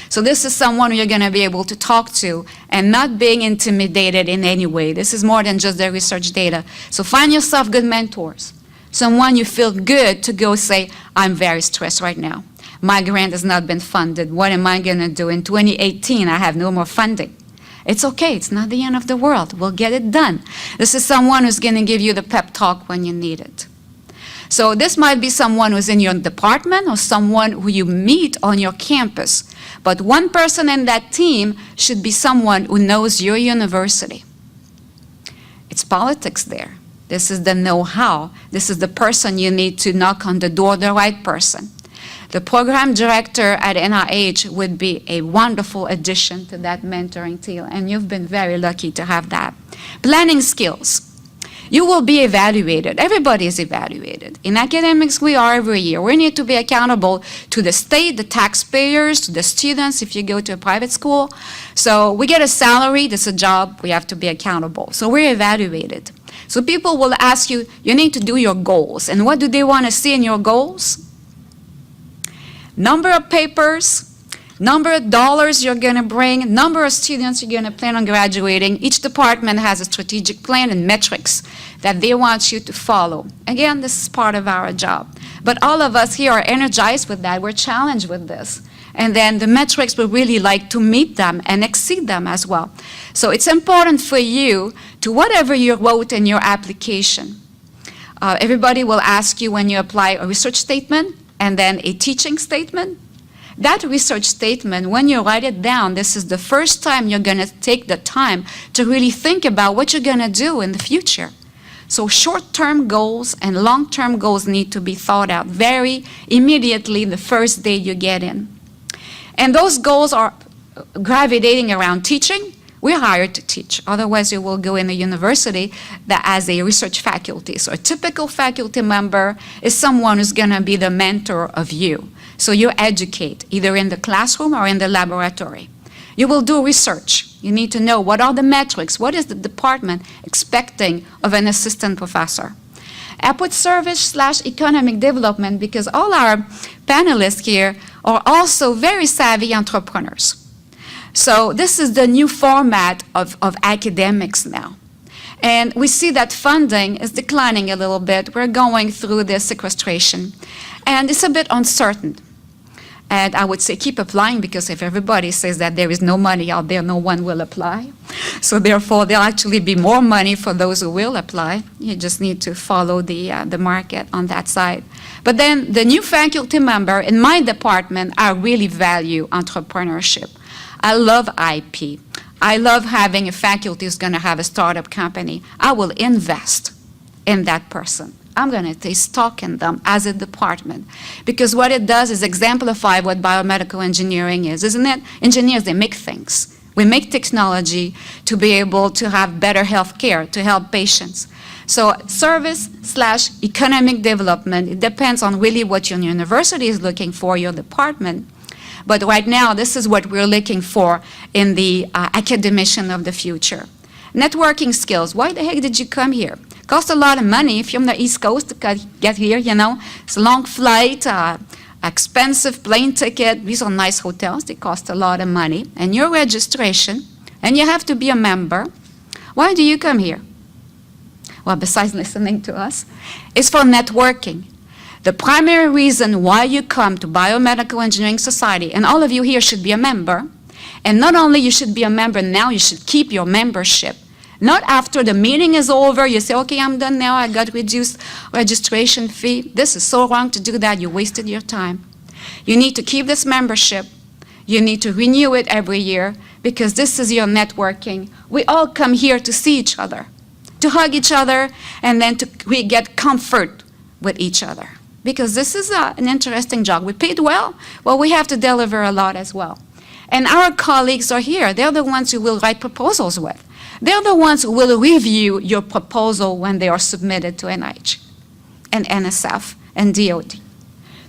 So this is someone you're going to be able to talk to and not being intimidated in any way. This is more than just the research data. So find yourself good mentors. Someone you feel good to go say, I'm very stressed right now. My grant has not been funded. What am I going to do? In 2018, I have no more funding. It's okay. It's not the end of the world. We'll get it done. This is someone who's going to give you the pep talk when you need it. So this might be someone who's in your department or someone who you meet on your campus. But one person in that team should be someone who knows your university. It's politics there. This is the know-how. This is the person you need to knock on the door, the right person. The program director at NIH would be a wonderful addition to that mentoring team, and you've been very lucky to have that. Planning skills. You will be evaluated. Everybody is evaluated. In academics, we are every year. We need to be accountable to the state, the taxpayers, to the students if you go to a private school. So we get a salary, that's a job, we have to be accountable. So we're evaluated. So people will ask you, you need to do your goals. And what do they want to see in your goals? Number of papers, number of dollars you're going to bring, number of students you're going to plan on graduating. Each department has a strategic plan and metrics that they want you to follow. Again, this is part of our job. But all of us here are energized with that. We're challenged with this. And then the metrics, we really like to meet them and exceed them as well. So it's important for you to whatever you wrote in your application. Everybody will ask you when you apply a research statement and then a teaching statement. That research statement, when you write it down, this is the first time you're going to take the time to really think about what you're going to do in the future. So short-term goals and long-term goals need to be thought out very immediately the first day you get in. And those goals are gravitating around teaching. We're hired to teach. Otherwise, you will go in a university that has a research faculty. So a typical faculty member is someone who's going to be the mentor of you. So you educate, either in the classroom or in the laboratory. You will do research. You need to know what are the metrics, what is the department expecting of an assistant professor. I put service/economic development because all our panelists here are also very savvy entrepreneurs. So this is the new format of academics now. And we see that funding is declining a little bit. We're going through this sequestration. And it's a bit uncertain. And I would say keep applying, because if everybody says that there is no money out there, no one will apply. So therefore, there'll actually be more money for those who will apply. You just need to follow the market on that side. But then the new faculty member in my department, I really value entrepreneurship. I love IP. I love having a faculty who's going to have a startup company. I will invest in that person. I'm going to take stock in them as a department, because what it does is exemplify what biomedical engineering is, isn't it? Engineers, they make things. We make technology to be able to have better health care, to help patients. So service/economic development, it depends on really what your university is looking for, your department. But right now, this is what we're looking for in the academician of the future. Networking skills. Why the heck did you come here? Costs a lot of money if you're on the East Coast to get here, you know. It's a long flight, expensive plane ticket. These are nice hotels. They cost a lot of money. And your registration, and you have to be a member. Why do you come here? Well, besides listening to us, it's for networking. The primary reason why you come to Biomedical Engineering Society, and all of you here should be a member, and not only you should be a member now, you should keep your membership. Not after the meeting is over, you say, okay, I'm done now, I got reduced registration fee. This is so wrong to do that, you wasted your time. You need to keep this membership. You need to renew it every year, because this is your networking. We all come here to see each other, to hug each other, and then we get comfort with each other. Because this is an interesting job. We paid well, we have to deliver a lot as well. And our colleagues are here. They're the ones who will write proposals with. They're the ones who will review your proposal when they are submitted to NIH and NSF and DOD.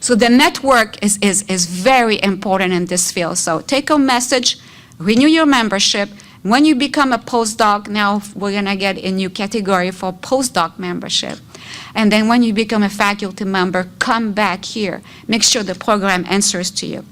So the network is very important in this field. So take a message, renew your membership. When you become a postdoc, now we're going to get a new category for postdoc membership. And then when you become a faculty member, come back here. Make sure the program answers to you.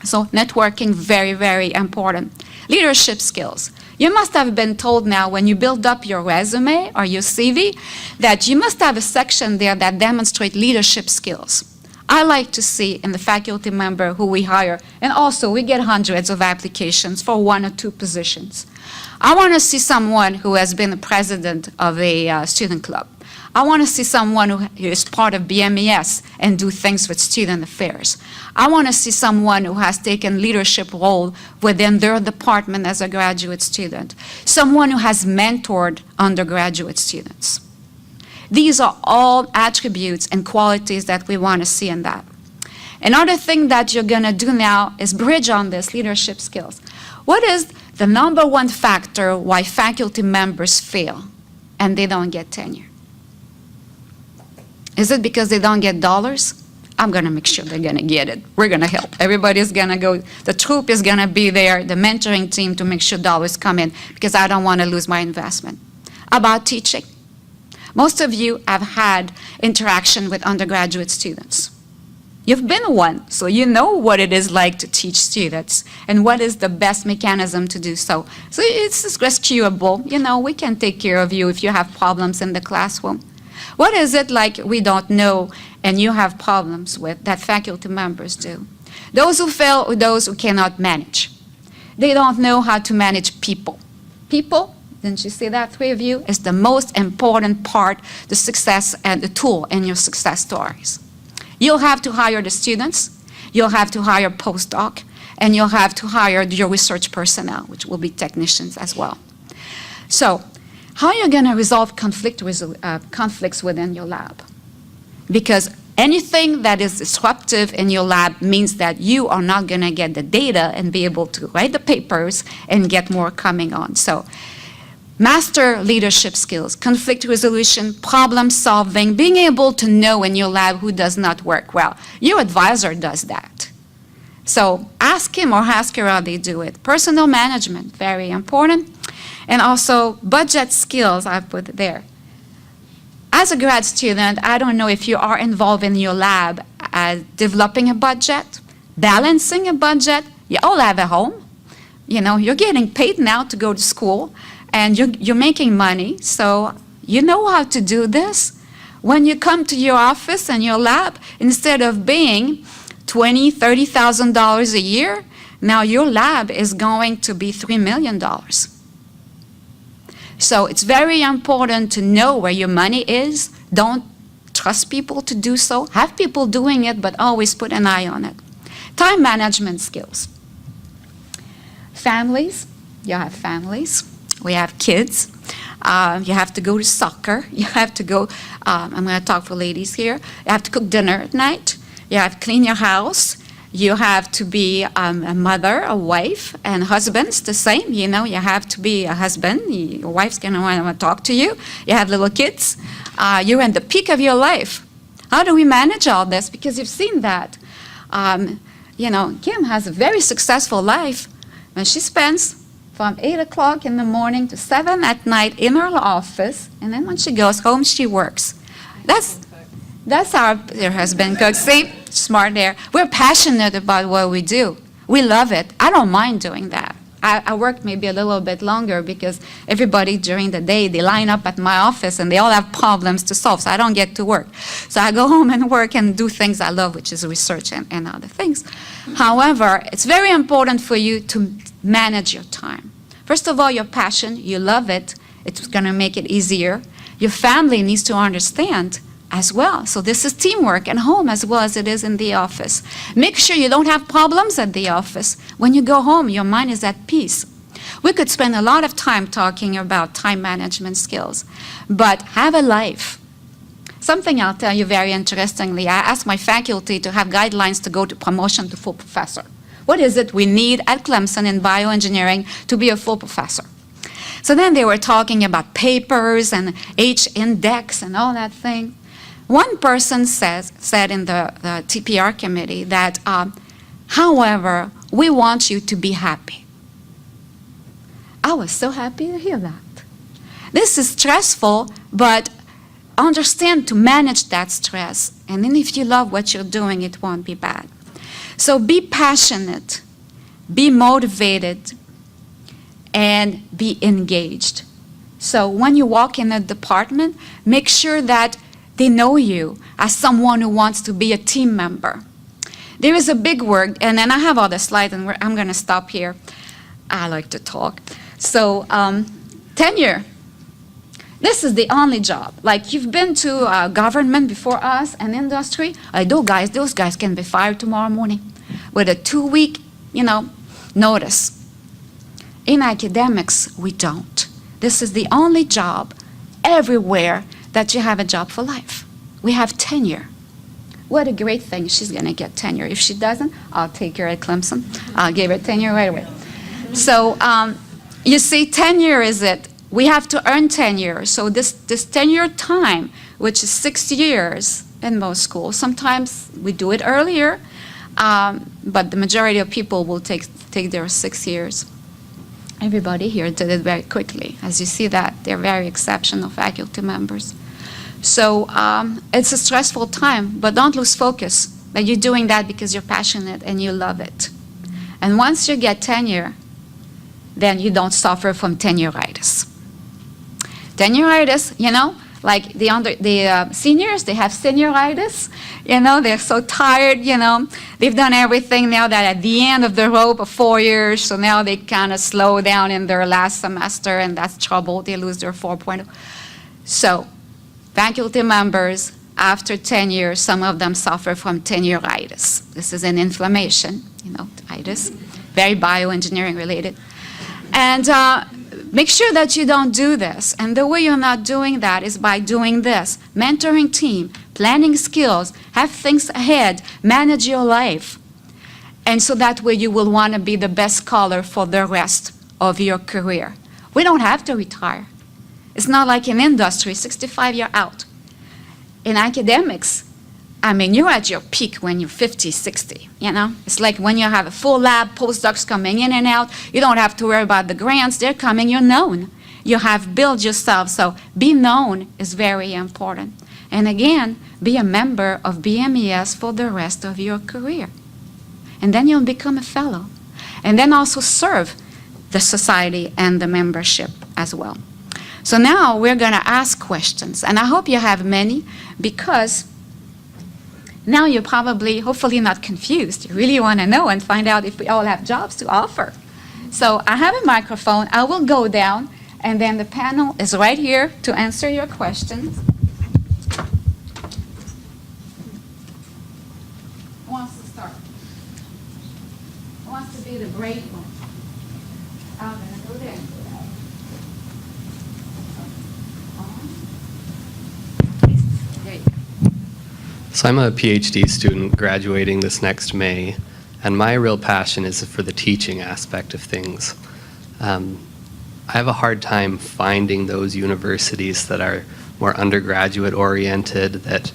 So networking, very, very important. Leadership skills. You must have been told now when you build up your resume or your CV that you must have a section there that demonstrates leadership skills. I like to see in the faculty member who we hire, and also we get hundreds of applications for 1 or 2 positions. I want to see someone who has been the president of a student club. I want to see someone who is part of BMES and do things with student affairs. I want to see someone who has taken leadership role within their department as a graduate student. Someone who has mentored undergraduate students. These are all attributes and qualities that we want to see in that. Another thing that you're going to do now is bridge on this leadership skills. What is the #1 factor why faculty members fail and they don't get tenure? Is it because they don't get dollars? I'm going to make sure they're going to get it. We're going to help. Everybody's going to go. The troop is going to be there, the mentoring team, to make sure dollars come in, because I don't want to lose my investment. About teaching. Most of you have had interaction with undergraduate students. You've been one, so you know what it is like to teach students and what is the best mechanism to do so. So it's rescuable. You know, we can take care of you if you have problems in the classroom. What is it like we don't know and you have problems with that faculty members do? Those who fail or those who cannot manage. They don't know how to manage people. People, didn't you see that, 3 of you, is the most important part, the success and the tool in your success stories. You'll have to hire the students, you'll have to hire postdoc, and you'll have to hire your research personnel, which will be technicians as well. So, how are you going to resolve conflicts within your lab? Because anything that is disruptive in your lab means that you are not going to get the data and be able to write the papers and get more coming on. So, master leadership skills, conflict resolution, problem solving, being able to know in your lab who does not work well. Your advisor does that. So ask him or ask her how they do it. Personal management, very important. And also budget skills, I put there. As a grad student, I don't know if you are involved in your lab as developing a budget, balancing a budget. You all have a home. You know, you're getting paid now to go to school, and you're making money, so you know how to do this. When you come to your office and your lab, instead of being $20,000, $30,000 a year, now your lab is going to be $3 million. So it's very important to know where your money is. Don't trust people to do so. Have people doing it, but always put an eye on it. Time management skills. Families, you have families. We have kids. You have to go to soccer. You have to go, I'm going to talk for ladies here. You have to cook dinner at night. You have to clean your house. You have to be a mother, a wife, and husbands the same. You know, you have to be a husband. Your wife's going to want to talk to you. You have little kids. You're in the peak of your life. How do we manage all this? Because you've seen that. You know, Kim has a very successful life when she spends from 8 o'clock in the morning to 7 at night in her office, and then when she goes home, she works. That's our husband cooks. See, smart there. We're passionate about what we do. We love it. I don't mind doing that. I work maybe a little bit longer because everybody during the day, they line up at my office and they all have problems to solve, so I don't get to work. So I go home and work and do things I love, which is research and other things. However, it's very important for you to manage your time. First of all, your passion, you love it, it's going to make it easier. Your family needs to understand as well. So this is teamwork at home as well as it is in the office. Make sure you don't have problems at the office. When you go home, your mind is at peace. We could spend a lot of time talking about time management skills, but have a life. Something I'll tell you very interestingly, I asked my faculty to have guidelines to go to promotion to full professor. What is it we need at Clemson in bioengineering to be a full professor? So then they were talking about papers and H-index and all that thing. One person said in the TPR committee that, however, we want you to be happy. I was so happy to hear that. This is stressful, but understand to manage that stress. And then if you love what you're doing, it won't be bad. So be passionate, be motivated, and be engaged. So when you walk in a department, make sure that they know you as someone who wants to be a team member. There is a big word, and then I have all the slides, and I'm going to stop here. I like to talk. So tenure. This is the only job. Like, you've been to government before us and industry. Those guys can be fired tomorrow morning with a 2-week, notice. In academics, we don't. This is the only job everywhere that you have a job for life. We have tenure. What a great thing. She's going to get tenure. If she doesn't, I'll take her at Clemson. I'll give her tenure right away. So you see, tenure is it. We have to earn tenure. So this tenure time, which is 6 years in most schools, sometimes we do it earlier, but the majority of people will take their 6 years. Everybody here did it very quickly. As you see that, they're very exceptional faculty members. So it's a stressful time, but don't lose focus that you're doing that because you're passionate and you love it. And once you get tenure, then you don't suffer from tenuritis. Tenuritis, like the seniors, they have senioritis. They're so tired, They've done everything now that at the end of the rope of 4 years, so now they kind of slow down in their last semester, and that's trouble. They lose their 4.0. So faculty members, after 10 years, some of them suffer from tenuritis. This is an inflammation, itis, very bioengineering related. And make sure that you don't do this. And the way you're not doing that is by doing this. Mentoring team, planning skills, have things ahead, manage your life. And so that way you will want to be the best scholar for the rest of your career. We don't have to retire. It's not like in industry, 65 you're out. In academics, you're at your peak when you're 50, 60, It's like when you have a full lab, postdocs coming in and out, you don't have to worry about the grants, they're coming, you're known. You have built yourself, so be known is very important. And again, be a member of BMES for the rest of your career. And then you'll become a fellow. And then also serve the society and the membership as well. So now we're going to ask questions. And I hope you have many, because now you're probably, hopefully not confused. You really want to know and find out if we all have jobs to offer. So I have a microphone. I will go down, and then the panel is right here to answer your questions. Who wants to start? Who wants to be the brave one? I'm going to go there. There you go. So I'm a PhD student graduating this next May, and my real passion is for the teaching aspect of things. I have a hard time finding those universities that are more undergraduate oriented, that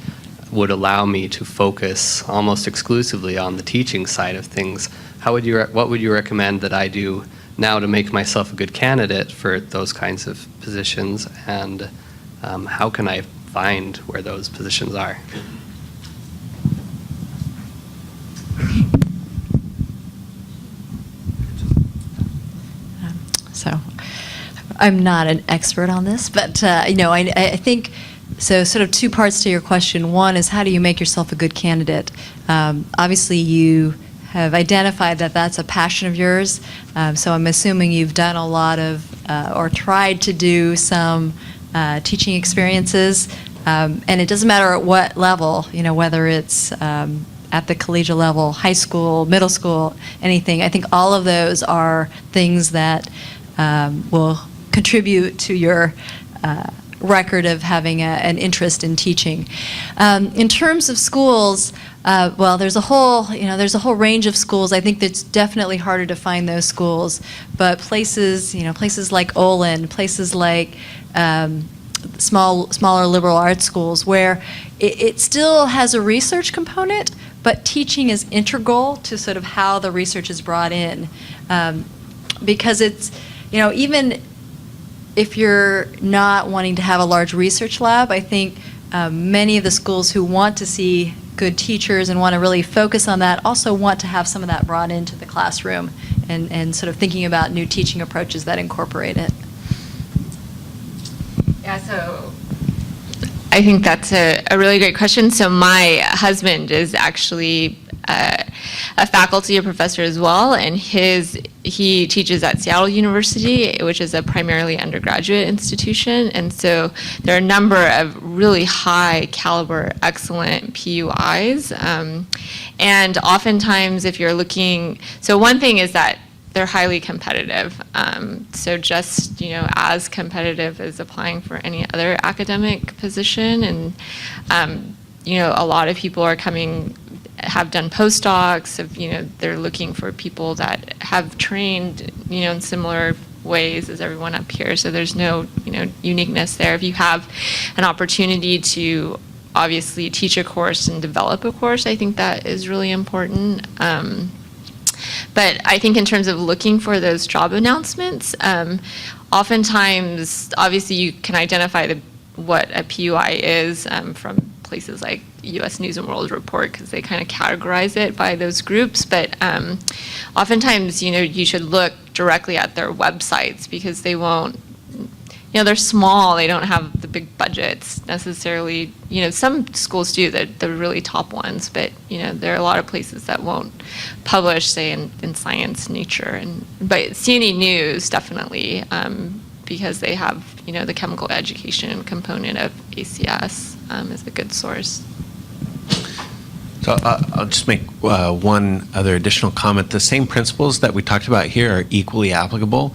would allow me to focus almost exclusively on the teaching side of things. What would you recommend that I do now to make myself a good candidate for those kinds of positions, and how can I find where those positions are? So I'm not an expert on this, but I think, so sort of two parts to your question. One is, how do you make yourself a good candidate? Obviously, you have identified that that's a passion of yours, so I'm assuming you've done a lot of, or tried to do some teaching experiences, and it doesn't matter at what level, whether it's at the collegiate level, high school, middle school, anything. I think all of those are things that will contribute to your record of having an interest in teaching. In terms of schools, well, there's a whole range of schools. I think it's definitely harder to find those schools, but places like Olin, places like smaller liberal arts schools, where it still has a research component, but teaching is integral to sort of how the research is brought in. Because it's, even if you're not wanting to have a large research lab, I think many of the schools who want to see good teachers and want to really focus on that also want to have some of that brought into the classroom and sort of thinking about new teaching approaches that incorporate it. Yeah, so I think that's a really great question. So my husband is actually a faculty, a professor as well, and he teaches at Seattle University, which is a primarily undergraduate institution, and so there are a number of really high caliber, excellent PUIs, and oftentimes if you're looking, so one thing is that they're highly competitive, so just, as competitive as applying for any other academic position, and, a lot of people are have done postdocs, they're looking for people that have trained, in similar ways as everyone up here, so there's no, uniqueness there. If you have an opportunity to obviously teach a course and develop a course, I think that is really important. But I think in terms of looking for those job announcements, oftentimes, obviously you can identify what a PUI is from places like U.S. News and World Report, because they kind of categorize it by those groups. But oftentimes, you should look directly at their websites, because they won't, they're small, they don't have the big budgets necessarily. Some schools do, the really top ones, but, there are a lot of places that won't publish, say, in science, nature, but CNE News, definitely, because they have, the chemical education component of ACS is a good source. So I'll just make one other additional comment. The same principles that we talked about here are equally applicable.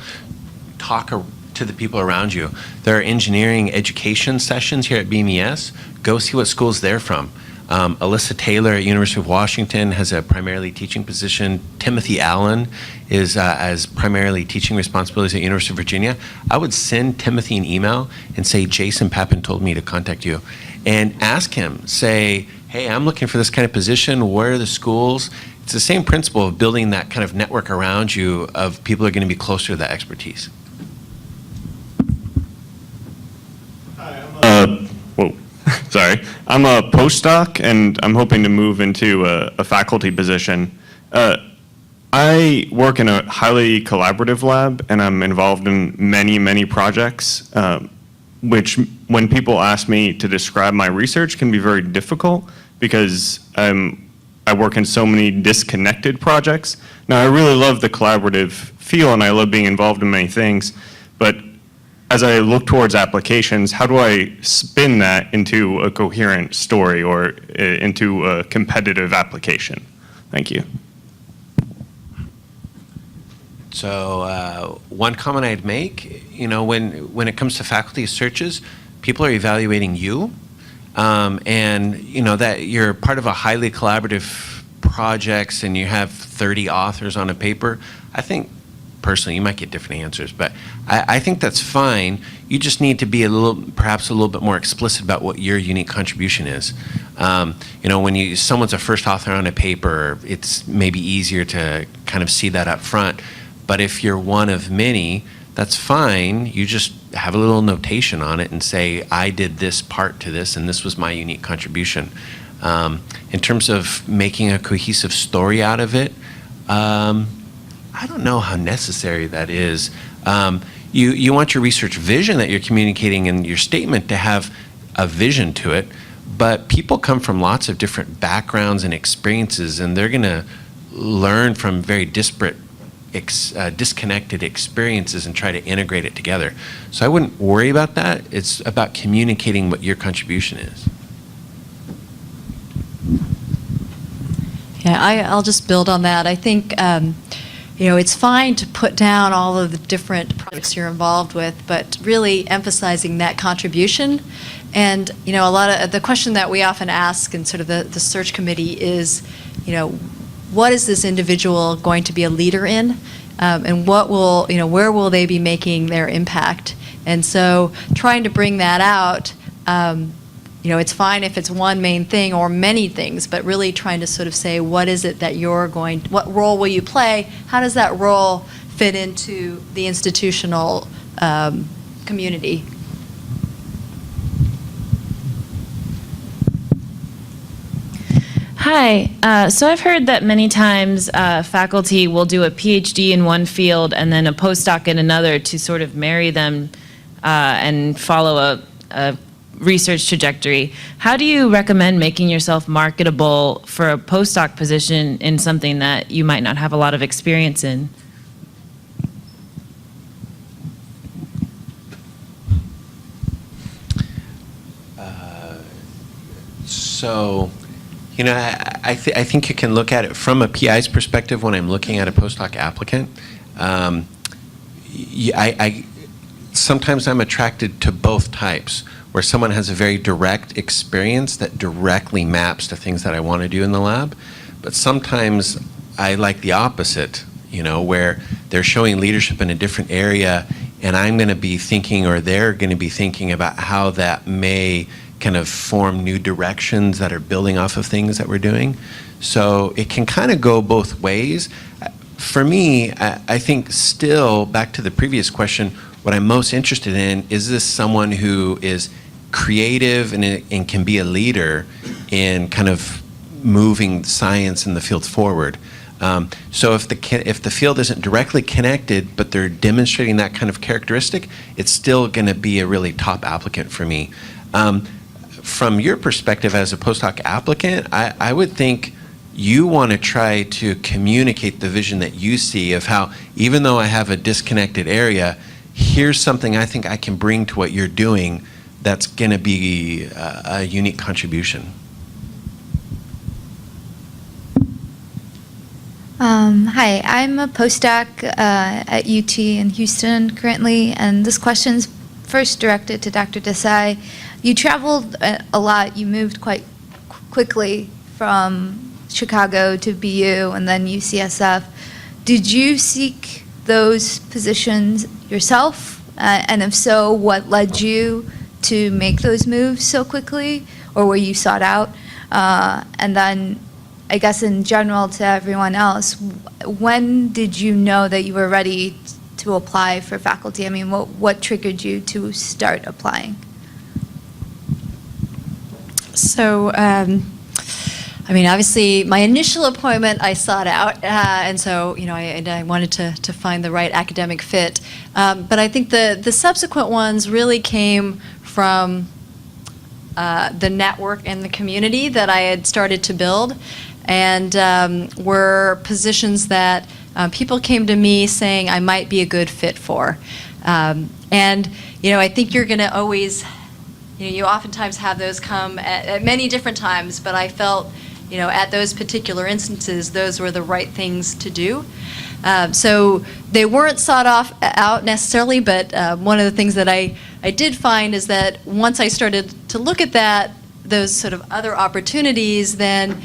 Talk to the people around you. There are engineering education sessions here at BMES. Go see what schools they're from. Alyssa Taylor at University of Washington has a primarily teaching position. Timothy Allen is as primarily teaching responsibilities at University of Virginia. I would send Timothy an email and say, Jason Papin told me to contact you, and ask him, say, hey, I'm looking for this kind of position. Where are the schools? It's the same principle of building that kind of network around you of people who are going to be closer to that expertise. Sorry. I'm a postdoc, and I'm hoping to move into a faculty position. I work in a highly collaborative lab, and I'm involved in many, many projects, which when people ask me to describe my research can be very difficult, because I work in so many disconnected projects. Now, I really love the collaborative feel, and I love being involved in many things, but as I look towards applications, how do I spin that into a coherent story or into a competitive application? Thank you. So one comment I'd make, when it comes to faculty searches, people are evaluating you, and that you're part of a highly collaborative projects and you have 30 authors on a paper. I think personally, you might get different answers, but I think that's fine. You just need to be perhaps a little bit more explicit about what your unique contribution is. When someone's a first author on a paper, it's maybe easier to kind of see that up front. But if you're one of many, that's fine. You just have a little notation on it and say, I did this part to this, and this was my unique contribution. In terms of making a cohesive story out of it, I don't know how necessary that is. You want your research vision that you're communicating in your statement to have a vision to it, but people come from lots of different backgrounds and experiences, and they're going to learn from very disparate, disconnected experiences and try to integrate it together. So I wouldn't worry about that. It's about communicating what your contribution is. Yeah, I'll just build on that. I think it's fine to put down all of the different projects you're involved with, but really emphasizing that contribution. And, a lot of the question that we often ask in sort of the search committee is, what is this individual going to be a leader in? And what will, where will they be making their impact? And so trying to bring that out, it's fine if it's one main thing or many things, but really trying to sort of say, what is it that what role will you play? How does that role fit into the institutional community? Hi. So I've heard that many times faculty will do a PhD in one field and then a postdoc in another to sort of marry them and follow a research trajectory. How do you recommend making yourself marketable for a postdoc position in something that you might not have a lot of experience in? So, I think you can look at it from a PI's perspective when I'm looking at a postdoc applicant. Sometimes I'm attracted to both types, where someone has a very direct experience that directly maps to things that I want to do in the lab. But sometimes I like the opposite, where they're showing leadership in a different area, and I'm going to be thinking, or they're going to be thinking about how that may kind of form new directions that are building off of things that we're doing. So it can kind of go both ways. For me, I think still, back to the previous question, what I'm most interested in is this someone who is creative and can be a leader in kind of moving science in the field forward. So if the field isn't directly connected, but they're demonstrating that kind of characteristic, it's still going to be a really top applicant for me. From your perspective as a postdoc applicant, I would think you want to try to communicate the vision that you see of how, even though I have a disconnected area, here's something I think I can bring to what you're doing that's going to be a unique contribution. Hi, I'm a postdoc at UT in Houston currently, and this question's first directed to Dr. Desai. You traveled a lot. You moved quite quickly from Chicago to BU and then UCSF. Did you seek those positions yourself? And if so, what led you to make those moves so quickly? Or were you sought out? And then, I guess in general to everyone else, when did you know that you were ready to apply for faculty? I mean, what triggered you to start applying? So, obviously, my initial appointment I sought out, and so, I wanted to find the right academic fit. But I think the subsequent ones really came from the network and the community that I had started to build, and were positions that people came to me saying I might be a good fit for. And, I think you're going to always, you oftentimes have those come at many different times, but I felt, at those particular instances, those were the right things to do. So they weren't sought out necessarily, but one of the things that I did find is that once I started to look at those sort of other opportunities, then,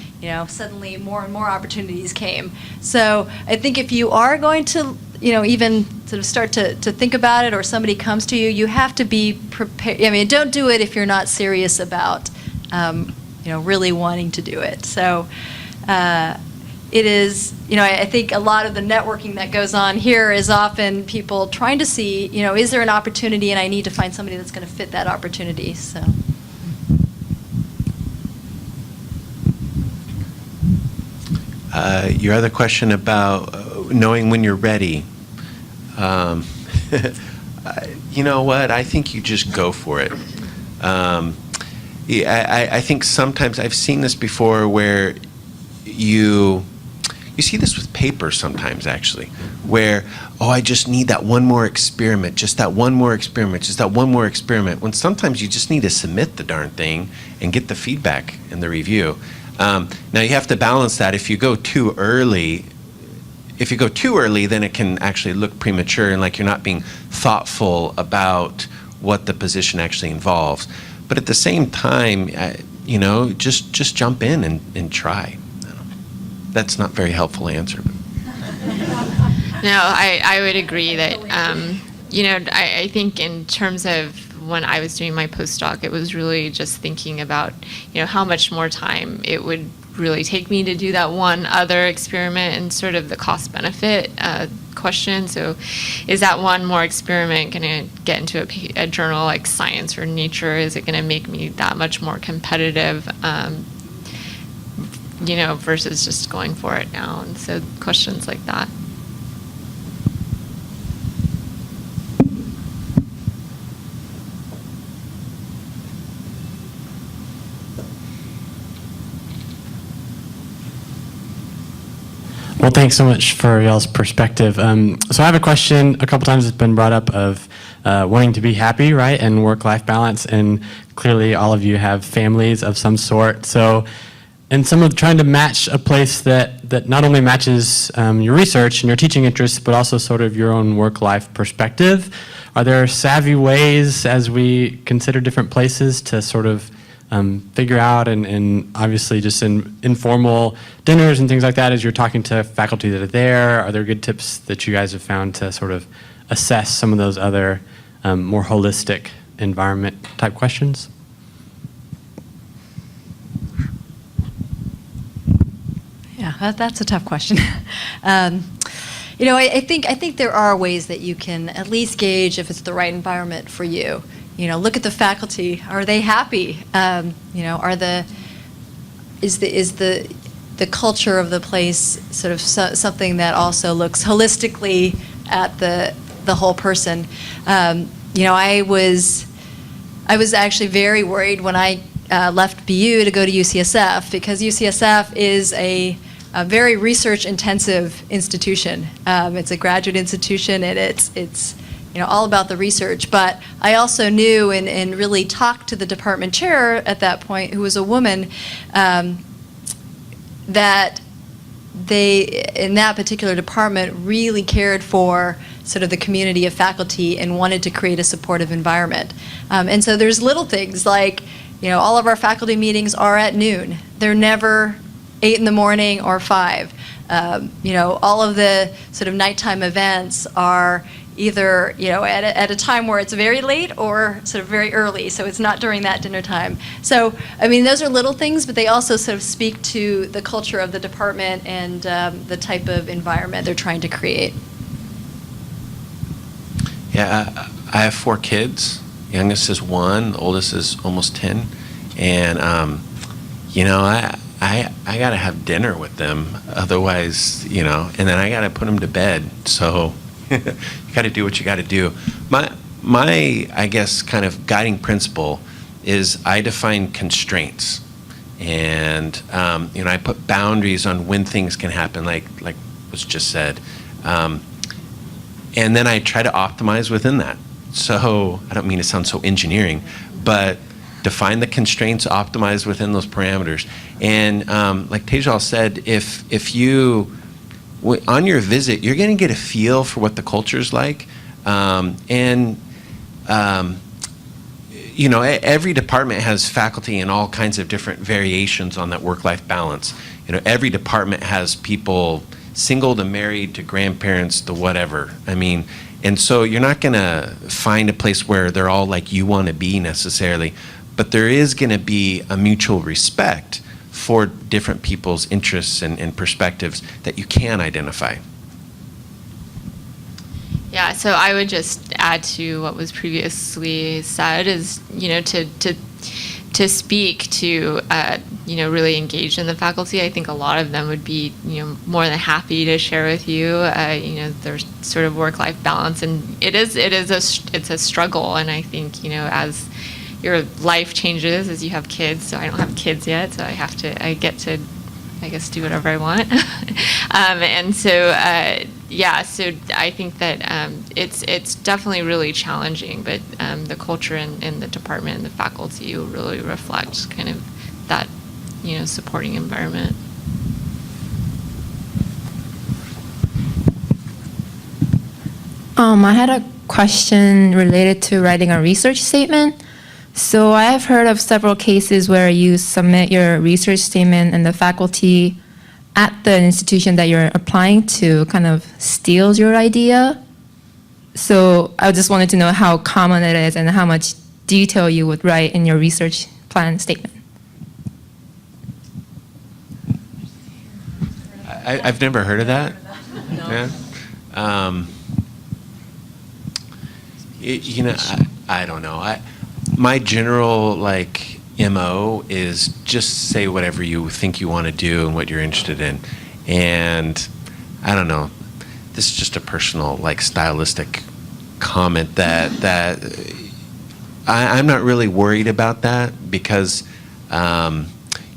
suddenly more and more opportunities came. So I think if you are going to, even sort of start to think about it, or somebody comes to you, you have to be prepared. Don't do it if you're not serious about, really wanting to do it. So it is, I think a lot of the networking that goes on here is often people trying to see, is there an opportunity, and I need to find somebody that's going to fit that opportunity. So. Your other question about knowing when you're ready. You know what? I think you just go for it. I think sometimes I've seen this before where you see this with paper sometimes, actually, where, I just need that one more experiment, just that one more experiment, just that one more experiment, when sometimes you just need to submit the darn thing and get the feedback and the review. Now you have to balance that. If you go too early, then it can actually look premature and like you're not being thoughtful about what the position actually involves. But at the same time, just jump in and try. That's not a very helpful answer. No, I would agree that I think in terms of when I was doing my postdoc, it was really just thinking about, how much more time it would really take me to do that one other experiment and sort of the cost benefit question. So is that one more experiment going to get into a journal like Science or Nature? Is it going to make me that much more competitive, versus just going for it now? And so questions like that. Well, thanks so much for y'all's perspective. So I have a question. A couple times it's been brought up of wanting to be happy, right, and work-life balance. And clearly, all of you have families of some sort. So, and some of trying to match a place that not only matches your research and your teaching interests, but also sort of your own work-life perspective. Are there savvy ways, as we consider different places, to sort of figure out, and obviously just in informal dinners and things like that, as you're talking to faculty that are there, are there good tips that you guys have found to sort of assess some of those other more holistic environment type questions? Yeah, that's a tough question. I think there are ways that you can at least gauge if it's the right environment for you. Look at the faculty. Are they happy? Is the culture of the place sort of something that also looks holistically at the whole person? I was actually very worried when I left BU to go to UCSF, because UCSF is a very research-intensive institution. It's a graduate institution, and it's all about the research. But I also knew and really talked to the department chair at that point, who was a woman, that they, in that particular department, really cared for sort of the community of faculty and wanted to create a supportive environment. And so there's little things like, all of our faculty meetings are at noon. They're never 8 in the morning or 5. All of the sort of nighttime events are either at a time where it's very late or sort of very early, so it's not during that dinner time. So those are little things, but they also sort of speak to the culture of the department and the type of environment they're trying to create. Yeah, I have 4 kids. Youngest is 1, the oldest is almost 10, and I gotta have dinner with them, otherwise, and then I gotta put them to bed. So you got to do what you got to do. My, I guess, kind of guiding principle is I define constraints, and I put boundaries on when things can happen, like was just said, and then I try to optimize within that. So I don't mean to sound so engineering, but define the constraints, optimize within those parameters, and like Tejal said, if you on your visit, you're going to get a feel for what the culture's like, every department has faculty in all kinds of different variations on that work-life balance. Every department has people single to married to grandparents to whatever. And so you're not going to find a place where they're all like you want to be necessarily, but there is going to be a mutual respect for different people's interests and perspectives that you can identify. Yeah, so I would just add to what was previously said is, to speak to, really engage in the faculty. I think a lot of them would be, more than happy to share with you, their sort of work-life balance, and it's a struggle. And I think, as your life changes as you have kids, so I don't have kids yet, so I get to, I guess, do whatever I want. And so, so I think that it's definitely really challenging, but the culture in the department and the faculty will really reflect kind of that, supporting environment. I had a question related to writing a research statement. So I have heard of several cases where you submit your research statement and the faculty at the institution that you're applying to kind of steals your idea. So I just wanted to know how common it is and how much detail you would write in your research plan statement. I've never heard of that. Yeah. I don't know. My general MO is just say whatever you think you want to do and what you're interested in. And I don't know. This is just a personal stylistic comment that I'm not really worried about that because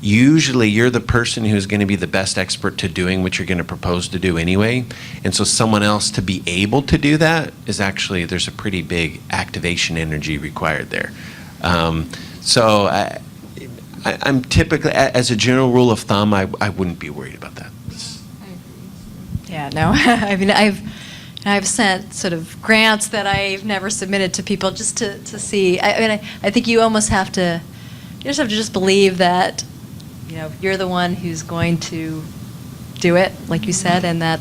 usually you're the person who's going to be the best expert to doing what you're going to propose to do anyway. And so someone else to be able to do that is actually, there's a pretty big activation energy required there. So I'm typically, as a general rule of thumb, I wouldn't be worried about that. Yeah, no, I mean, I've sent sort of grants that I've never submitted to people just to see. I think you almost have to, just believe that, you're the one who's going to do it, like you said, and that,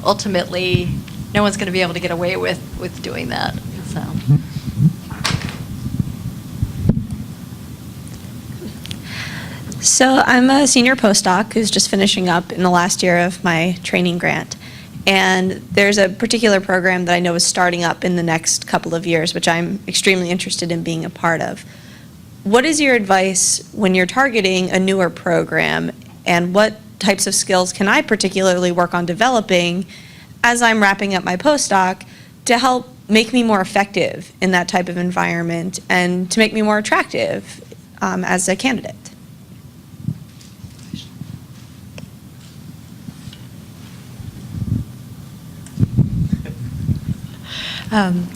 ultimately, no one's going to be able to get away with doing that, so. So I'm a senior postdoc who's just finishing up in the last year of my training grant. And there's a particular program that I know is starting up in the next couple of years, which I'm extremely interested in being a part of. What is your advice when you're targeting a newer program, and what types of skills can I particularly work on developing as I'm wrapping up my postdoc to help make me more effective in that type of environment and to make me more attractive as a candidate?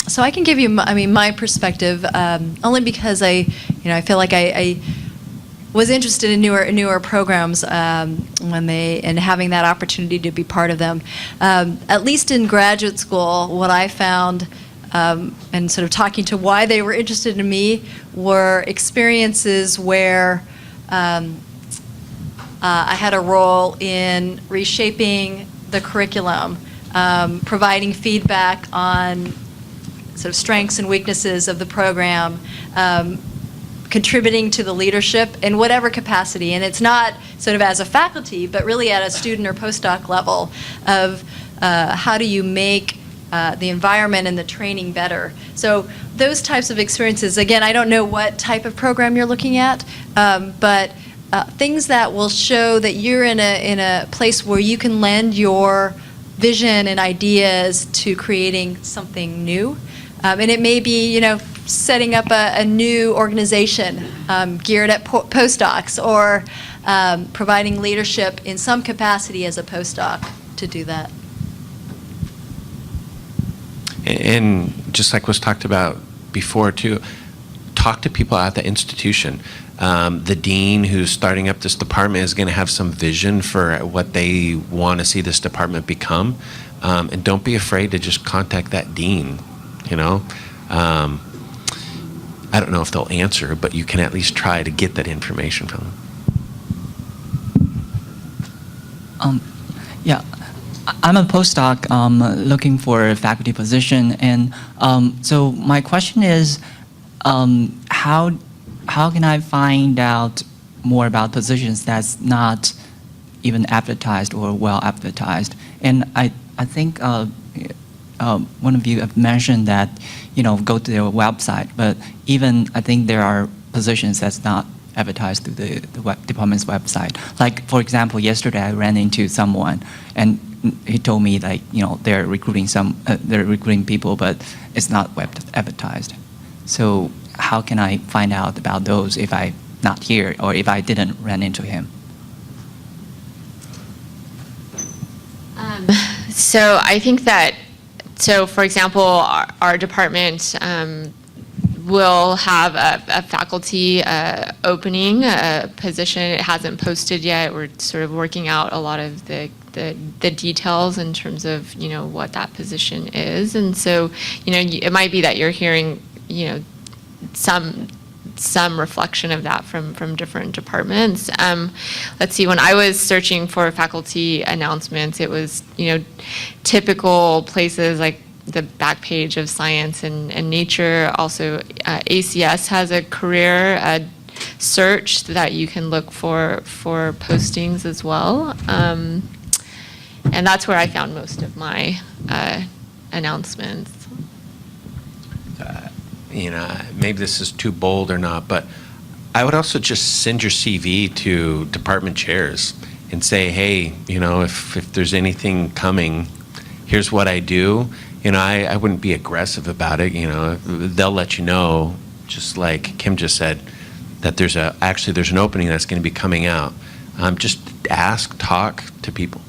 So I can give you, my perspective, only because I feel like I was interested in newer programs and having that opportunity to be part of them. At least in graduate school, what I found, and sort of talking to why they were interested in me, were experiences where I had a role in reshaping the curriculum, providing feedback on sort of strengths and weaknesses of the program, contributing to the leadership in whatever capacity. And it's not sort of as a faculty, but really at a student or postdoc level of how do you make the environment and the training better. So those types of experiences, again, I don't know what type of program you're looking at, but things that will show that you're in a place where you can lend your vision and ideas to creating something new. And it may be, setting up a new organization geared at postdocs, or providing leadership in some capacity as a postdoc to do that. And just like was talked about before too, talk to people at the institution. The dean who's starting up this department is going to have some vision for what they want to see this department become. And don't be afraid to just contact that dean, I don't know if they'll answer, but you can at least try to get that information from them. Yeah, I'm a postdoc looking for a faculty position, and so my question is, how can I find out more about positions that's not even advertised or well advertised? And I think one of you have mentioned that go to their website, but even I think there are positions that's not advertised through the department's website. Like, for example, yesterday I ran into someone and he told me they're recruiting people, but it's not web advertised. So how can I find out about those if I'm not here or if I didn't run into him? So I think that, for example, our department will have a faculty opening, a position. It hasn't posted yet. We're sort of working out a lot of the details in terms of, what that position is. And so, it might be that you're hearing, some reflection of that from different departments. Let's see, when I was searching for faculty announcements, it was, typical places like the back page of Science and Nature. Also, ACS has a career search that you can look for postings as well. And that's where I found most of my announcements. Maybe this is too bold or not, but I would also just send your CV to department chairs and say, hey, if there's anything coming, here's what I do. I wouldn't be aggressive about it. They'll let you know, just like Kim just said, that there's an opening that's going to be coming out. Just ask, talk to people.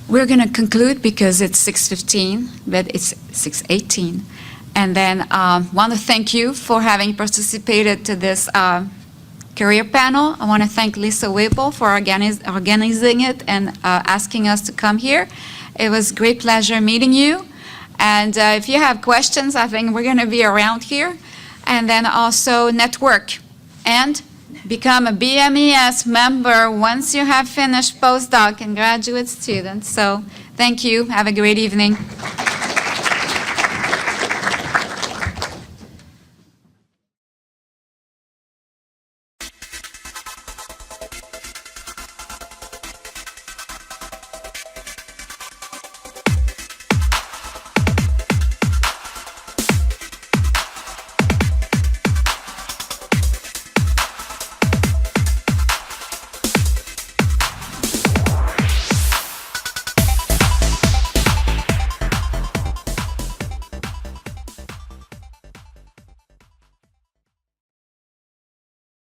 We're going to conclude because it's 6:15, but it's 6:18. And then want to thank you for having participated to this career panel. I want to thank Lisa Whipple for organizing it and asking us to come here. It was a great pleasure meeting you. And if you have questions, I think we're going to be around here. And then also network and become a BMES member once you have finished postdoc and graduate student. So thank you. Have a great evening.